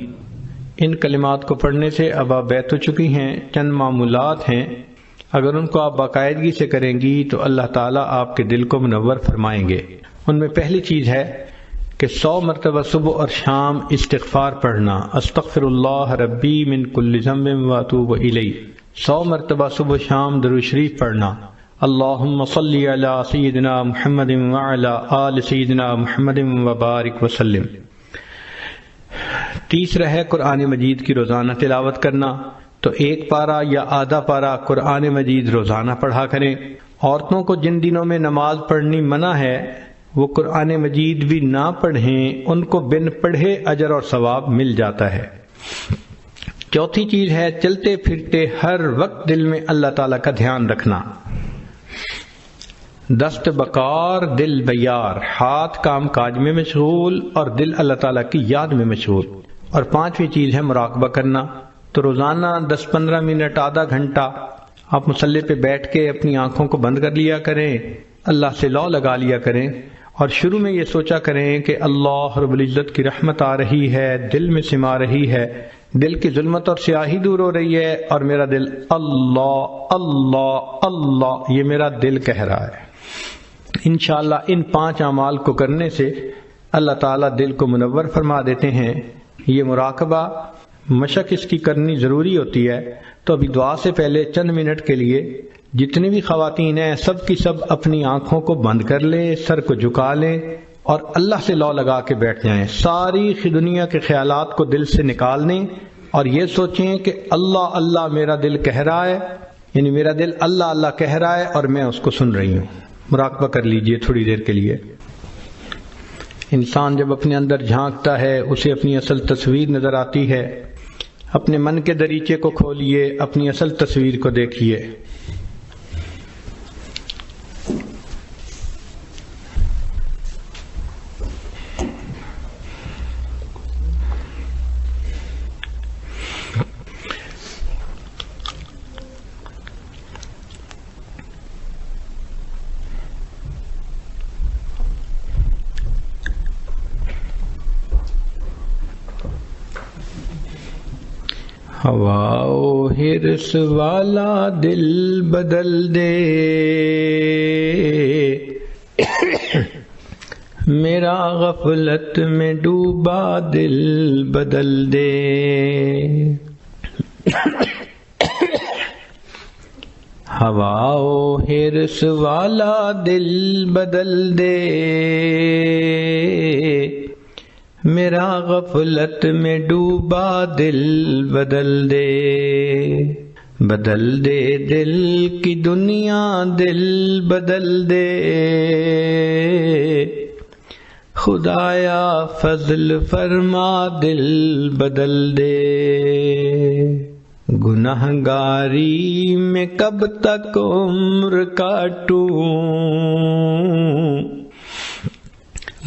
ان کلمات کو پڑھنے سے اب آپ بیت ہو چکی ہیں، چند معمولات ہیں، اگر ان کو آپ باقاعدگی سے کریں گی تو اللہ تعالیٰ آپ کے دل کو منور فرمائیں گے۔ ان میں پہلی چیز ہے کہ 100 مرتبہ صبح اور شام استغفار پڑھنا، استغفر اللہ ربی من کل ذنب واتوب الیہ، 100 مرتبہ صبح شام درود شریف پڑھنا، اللہم صلی علی سیدنا محمد وعلی آل سیدنا محمد وبارک وسلم۔ تیسرا ہے قرآن مجید کی روزانہ تلاوت کرنا، تو 1 پارہ یا آدھا پارہ قرآن مجید روزانہ پڑھا کریں۔ عورتوں کو جن دنوں میں نماز پڑھنی منع ہے وہ قرآن مجید بھی نہ پڑھیں، ان کو بن پڑھے اجر اور ثواب مل جاتا ہے۔ چوتھی چیز ہے چلتے پھرتے ہر وقت دل میں اللہ تعالیٰ کا دھیان رکھنا، دست بکار دل بیار، ہاتھ کام کاج میں مشغول اور دل اللہ تعالیٰ کی یاد میں مشغول۔ اور 5ویں چیز ہے مراقبہ کرنا، تو روزانہ 10-15 منٹ آدھا گھنٹہ آپ مصلی پہ بیٹھ کے اپنی آنکھوں کو بند کر لیا کریں، اللہ سے لو لگا لیا کریں، اور شروع میں یہ سوچا کریں کہ اللہ رب العزت کی رحمت آ رہی ہے، دل میں سما رہی ہے، دل کی ظلمت اور سیاہی دور ہو رہی ہے، اور میرا دل اللہ اللہ اللہ یہ میرا دل کہہ رہا ہے۔ انشاءاللہ ان 5 اعمال کو کرنے سے اللہ تعالیٰ دل کو منور فرما دیتے ہیں۔ یہ مراقبہ مشق اس کی کرنی ضروری ہوتی ہے، تو ابھی دعا سے پہلے چند منٹ کے لیے جتنی بھی خواتین ہیں سب کی سب اپنی آنکھوں کو بند کر لیں، سر کو جھکا لیں اور اللہ سے لو لگا کے بیٹھ جائیں، ساری دنیا کے خیالات کو دل سے نکال دیں اور یہ سوچیں کہ اللہ اللہ میرا دل کہہ رہا ہے، یعنی میرا دل اللہ اللہ کہہ رہا ہے اور میں اس کو سن رہی ہوں۔ مراقبہ کر لیجئے تھوڑی دیر کے لیے۔ انسان جب اپنے اندر جھانکتا ہے اسے اپنی اصل تصویر نظر آتی ہے، اپنے من کے دریچے کو کھولیے، اپنی اصل تصویر کو دیکھیے۔ ہوا و حرص والا دل بدل دے، میرا غفلت میں ڈوبا دل بدل دے، ہوا و حرص والا دل بدل دے، میرا غفلت میں ڈوبا دل بدل دے، بدل دے دل کی دنیا دل بدل دے، خدایا فضل فرما دل بدل دے، گنہگاری میں کب تک عمر کاٹوں،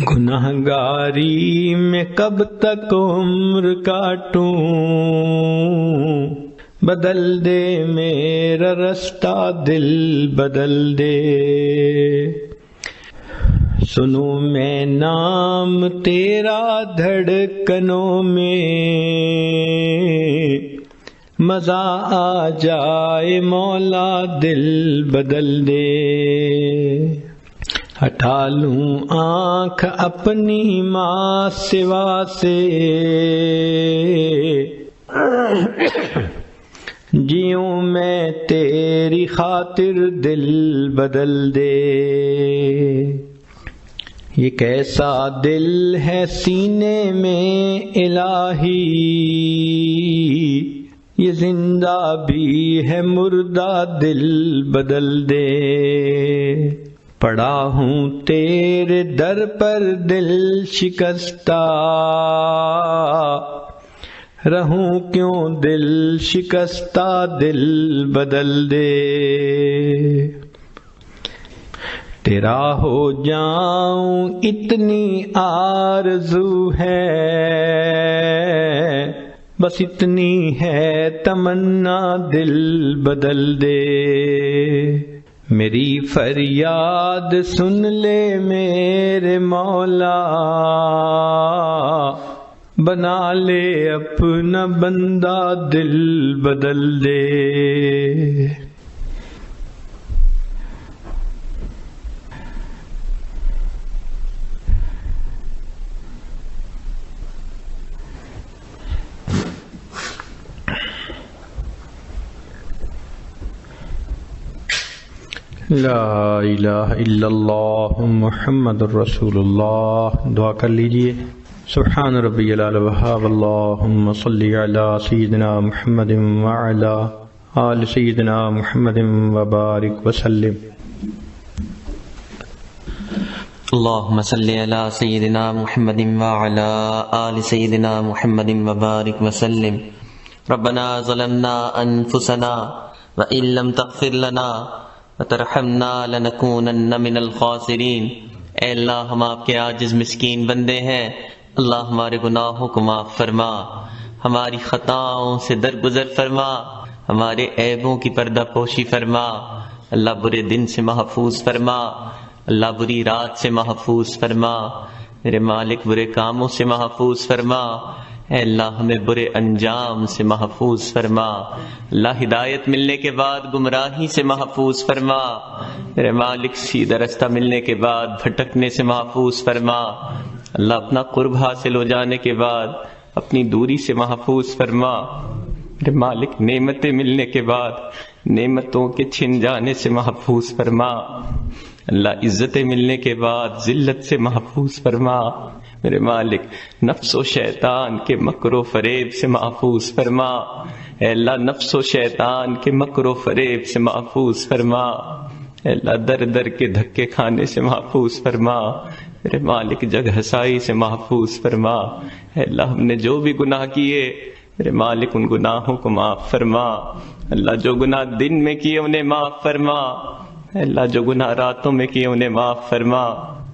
گنہگاری میں کب تک عمر کاٹوں، بدل دے میرا رستہ دل بدل دے، سنوں میں نام تیرا دھڑکنوں میں، مزہ آ جائے مولا دل بدل دے، ہٹا لوں آنکھ اپنی ماں سوا سے، جیوں میں تیری خاطر دل بدل دے۔ یہ کیسا دل ہے سینے میں الہی، یہ زندہ بھی ہے مردہ دل بدل دے۔ پڑا ہوں تیرے در پر دل شکستہ، رہوں کیوں دل شکستہ دل بدل دے۔ تیرا ہو جاؤں اتنی آرزو ہے، بس اتنی ہے تمنا دل بدل دے۔ میری فریاد سن لے میرے مولا، بنا لے اپنا بندہ دل بدل دے۔ لا الہ الا اللہ محمد الرسول اللہ۔ دعا کر لیجئے۔ سبحان ربی العلی وہاب، اللہم صلی علی سیدنا محمد وعلی آل سیدنا محمد وبارک وسلم۔ اللہم صلی علی سیدنا محمد وعلی آل سیدنا محمد وبارک وسلم۔ ربنا ظلمنا انفسنا وإن لم تغفر لنا وترحمنا لنکونن من الخاسرین۔ اے اللہ، ہم آپ کے عاجز مسکین بندے ہیں، اللہ ہمارے گناہوں کو معاف فرما، ہماری خطاؤں سے درگزر فرما، ہمارے عیبوں کی پردہ پوشی فرما، اللہ برے دن سے محفوظ فرما، اللہ بری رات سے محفوظ فرما، میرے مالک برے کاموں سے محفوظ فرما، اے اللہ ہمیں برے انجام سے محفوظ فرما، اللہ ہدایت ملنے کے بعد گمراہی سے محفوظ فرما، میرے مالک سیدھا رستہ ملنے کے بعد بھٹکنے سے محفوظ فرما، اللہ اپنا قرب حاصل ہو جانے کے بعد اپنی دوری سے محفوظ فرما، میرے مالک نعمتیں ملنے کے بعد نعمتوں کے چھن جانے سے محفوظ فرما، اللہ عزتیں ملنے کے بعد ذلت سے محفوظ فرما، میرے مالک نفس و شیطان کے مکر و فریب سے محفوظ فرما، اے اللہ نفس و شیطان کے مکر و فریب سے محفوظ فرما، اے اللہ در در کے دھکے کھانے سے محفوظ فرما، میرے مالک جگ ہسائی سے محفوظ فرما، اے اللہ ہم نے جو بھی گناہ کیے میرے مالک ان گناہوں کو معاف فرما، اللہ جو گناہ دن میں کیے انہیں معاف فرما، اے اللہ جو گناہ راتوں میں کیے انہیں معاف فرما،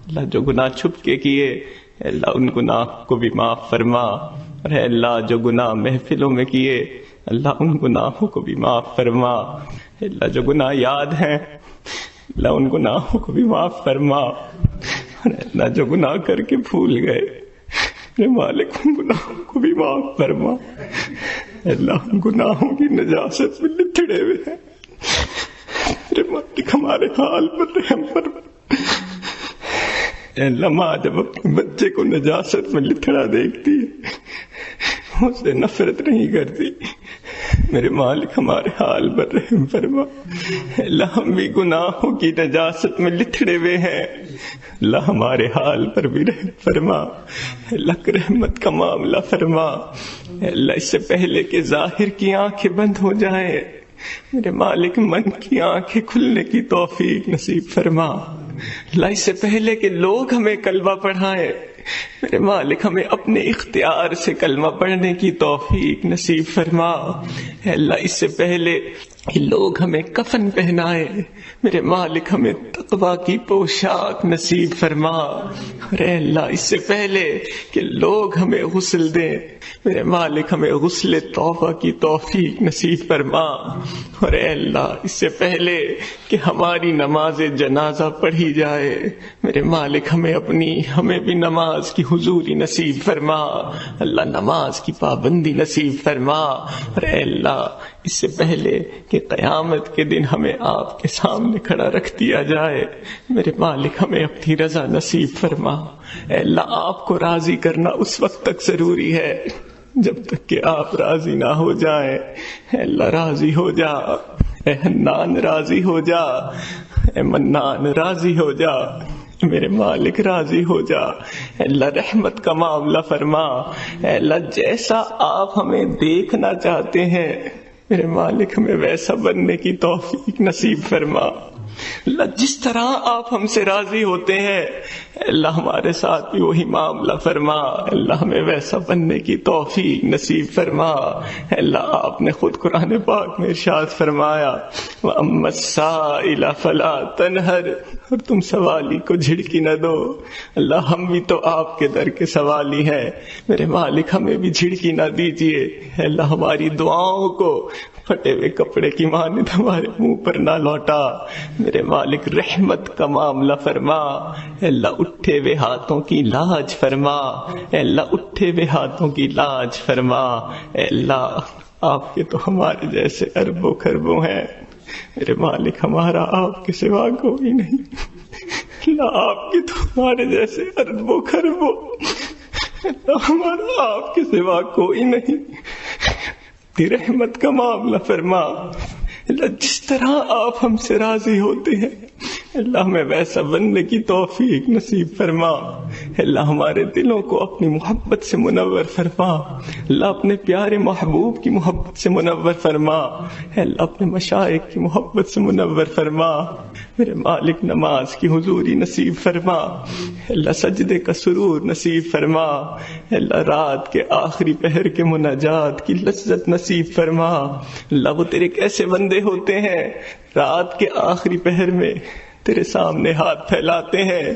اللہ جو گناہ چھپ کے کیے اے اللہ ان گناہ کو بھی معاف فرما، اور اے اللہ جو گناہ محفلوں میں کیے اللہ ان گناہوں کو بھی معاف فرما، اے اللہ جو گناہ یاد ہیں اللہ ان گناہوں کو بھی معاف فرما، اور اے اللہ جو گناہ کر کے بھول گئے میرے مالک ان گناہوں کو بھی معاف فرما، اے اللہ ان گناہوں کی نجاست میں لتھڑے ہوئے ہیں میرے مالک ہمارے حال پر رحم فرما، اے اللہ ماں جب اپنے بچے کو نجاست میں لتھڑا دیکھتی ہے اس سے نفرت نہیں کرتی، میرے مالک ہمارے حال پر رحم فرما، اے اللہ ہم بھی گناہوں کی نجاست میں لتھڑے ہوئے ہیں، اللہ ہمارے حال پر بھی رحم فرما، اے اللہ رحمت کا معاملہ فرما، اے اللہ اس سے پہلے کہ ظاہر کی آنکھیں بند ہو جائیں میرے مالک من کی آنکھیں کھلنے کی توفیق نصیب فرما، اللہ اس سے پہلے کہ لوگ ہمیں کلمہ پڑھائیں میرے مالک ہمیں اپنے اختیار سے کلمہ پڑھنے کی توفیق نصیب فرما، اے اللہ اس سے پہلے کہ لوگ ہمیں کفن پہنائے میرے مالک ہمیں تقویٰ کی پوشاک نصیب فرما، اور اے اللہ اس سے پہلے کہ لوگ ہمیں غسل دیں میرے مالک ہمیں غسل توبہ کی توفیق نصیب فرما، اور اے اللہ اس سے پہلے کہ ہماری نماز جنازہ پڑھی جائے میرے مالک ہمیں بھی نماز کی حضوری نصیب فرما، اللہ نماز کی پابندی نصیب فرما، اور اے اللہ اس سے پہلے کہ کہ قیامت کے دن ہمیں آپ کے سامنے کھڑا رکھ دیا جائے۔ میرے مالک ہمیں اپنی رضا نصیب فرما۔ اے اللہ آپ کو راضی کرنا اس وقت تک ضروری ہے جب تک کہ آپ راضی نہ ہو جائیں۔ اے اللہ راضی ہو جا، اے حنان راضی ہو جا، اے منان راضی ہو جا، میرے مالک راضی ہو جا۔ اے اللہ رحمت کا معاملہ فرما۔ اے اللہ جیسا آپ ہمیں دیکھنا چاہتے ہیں میرے مالک ہمیں ویسا بننے کی توفیق نصیب فرما۔ اللہ جس طرح آپ ہم سے راضی ہوتے ہیں اللہ ہمارے ساتھ بھی وہی معاملہ فرما۔ اللہ ہمیں ویسا بننے کی توفیق نصیب فرما۔ اللہ آپ نے خود قرآن پاک میں ارشاد فرمایا وَأَمَّا السَّائِلَ فَلَا تَنْهَرْ، اور تم سوالی کو جھڑکی نہ دو۔ اللہ ہم بھی تو آپ کے در کے سوالی ہیں، میرے مالک ہمیں بھی جھڑکی نہ دیجیے۔ اللہ ہماری دعاؤں کو پھٹے ہوئے کپڑے کی مانند ہمارے منہ پر نہ لوٹا۔ میرے مالک رحمت کا معاملہ فرما۔ اللہ اٹھے ہوئے ہاتھوں کی لاج فرما۔ اللہ اٹھے ہوئے ہاتھوں کی لاج فرما۔ اللہ آپ کے تو ہمارے جیسے اربوں خربوں ہیں، میرے مالک ہمارا آپ کے سوا کوئی نہیں۔ اللہ آپ کے تو ہمارے جیسے اربوں خربوں، اللہ ہمارا آپ کے سوا کوئی نہیں۔ تیری رحمت کا معاملہ فرما۔ اللہ جس طرح آپ ہم سے راضی ہوتے ہیں اللہ ہمیں ویسا بننے کی توفیق نصیب فرما۔ اللہ ہمارے دلوں کو اپنی محبت سے منور فرما۔ اللہ اپنے پیارے محبوب کی محبت سے منور فرما۔ اللہ اپنے مشائخ کی محبت سے منور فرما۔ میرے مالک نماز کی حضوری نصیب فرما۔ اللہ سجدے کا سرور نصیب فرما۔ اللہ رات کے آخری پہر کے مناجات کی لذت نصیب فرما۔ اللہ وہ تیرے کیسے بندے ہوتے ہیں رات کے آخری پہر میں تیرے سامنے ہاتھ پھیلاتے ہیں،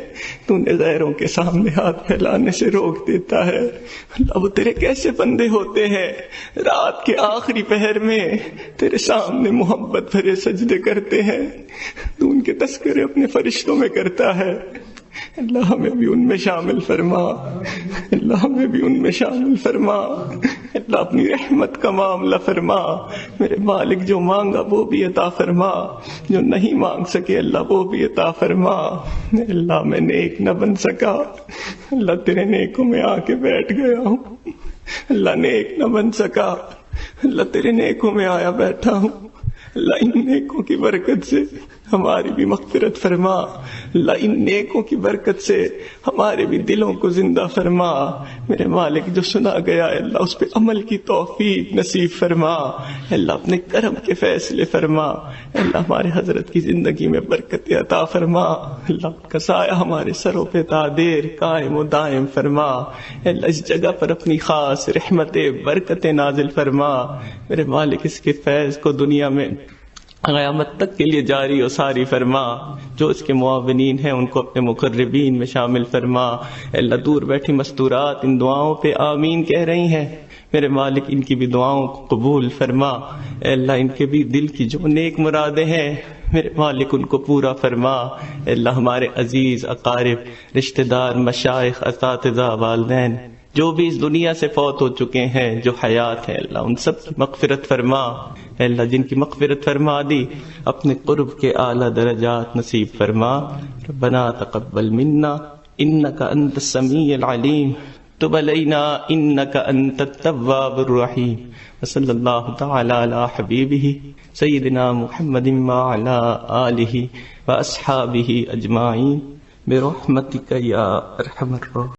تو نے غیروں کے سامنے ہاتھ پھیلانے سے روک دیتا ہے۔ اللہ وہ تیرے کیسے بندے ہوتے ہیں رات کے آخری پہر میں تیرے سامنے محبت بھرے سجدے کرتے ہیں، تو ان کے تذکرے اپنے فرشتوں میں کرتا ہے۔ اللہ ہمیں بھی ان میں شامل فرما۔ اللہ ہمیں بھی ان میں شامل فرما۔ اللہ اپنی رحمت کا معاملہ فرما۔ میرے مالک جو مانگا وہ بھی عطا فرما، جو نہیں مانگ سکے اللہ وہ بھی عطا فرما۔ اللہ میں نیک نہ بن سکا، اللہ تیرے نیکوں میں آ کے بیٹھ گیا ہوں۔ اللہ نیک نہ بن سکا، اللہ تیرے نیکوں میں آیا بیٹھا ہوں۔ اللہ ان نیکوں کی برکت سے ہماری بھی مغفرت فرما۔ اللہ ان نیکوں کی برکت سے ہمارے بھی دلوں کو زندہ فرما۔ میرے مالک جو سنا گیا اللہ اس پہ عمل کی توفیق نصیب فرما۔ اللہ اپنے کرم کے فیصلے فرما۔ اللہ ہمارے حضرت کی زندگی میں برکت عطا فرما۔ اللہ کا سایہ ہمارے سروں پہ تا دیر قائم و دائم فرما۔ اللہ اس جگہ پر اپنی خاص رحمت برکت نازل فرما۔ میرے مالک اس کے فیض کو دنیا میں قیامت تک کے لیے جاری و ساری فرما۔ جو اس کے معاونین ہیں ان کو اپنے مقربین میں شامل فرما۔ اللہ دور بیٹھی مستورات ان دعاؤں پہ آمین کہہ رہی ہیں، میرے مالک ان کی بھی دعاؤں کو قبول فرما۔ اے اللہ ان کے بھی دل کی جو نیک مرادیں ہیں میرے مالک ان کو پورا فرما۔ اے اللہ ہمارے عزیز اقارب رشتہ دار مشائخ اساتذہ والدین جو بھی اس دنیا سے فوت ہو چکے ہیں جو حیات ہیں اللہ ان سب کی مغفرت فرما۔ اے اللہ جن کی مغفرت فرما دی اپنے قرب کے اعلیٰ درجات نصیب فرما۔ ربنا تقبل منا انک انت السمیع العلیم تب علینا انک انت التواب الرحیم وصلی اللہ تعالی علی حبیبہ سیدنا محمد وعلی آلہ واصحابہ اجمعین برحمتک یا ارحم الراحمین۔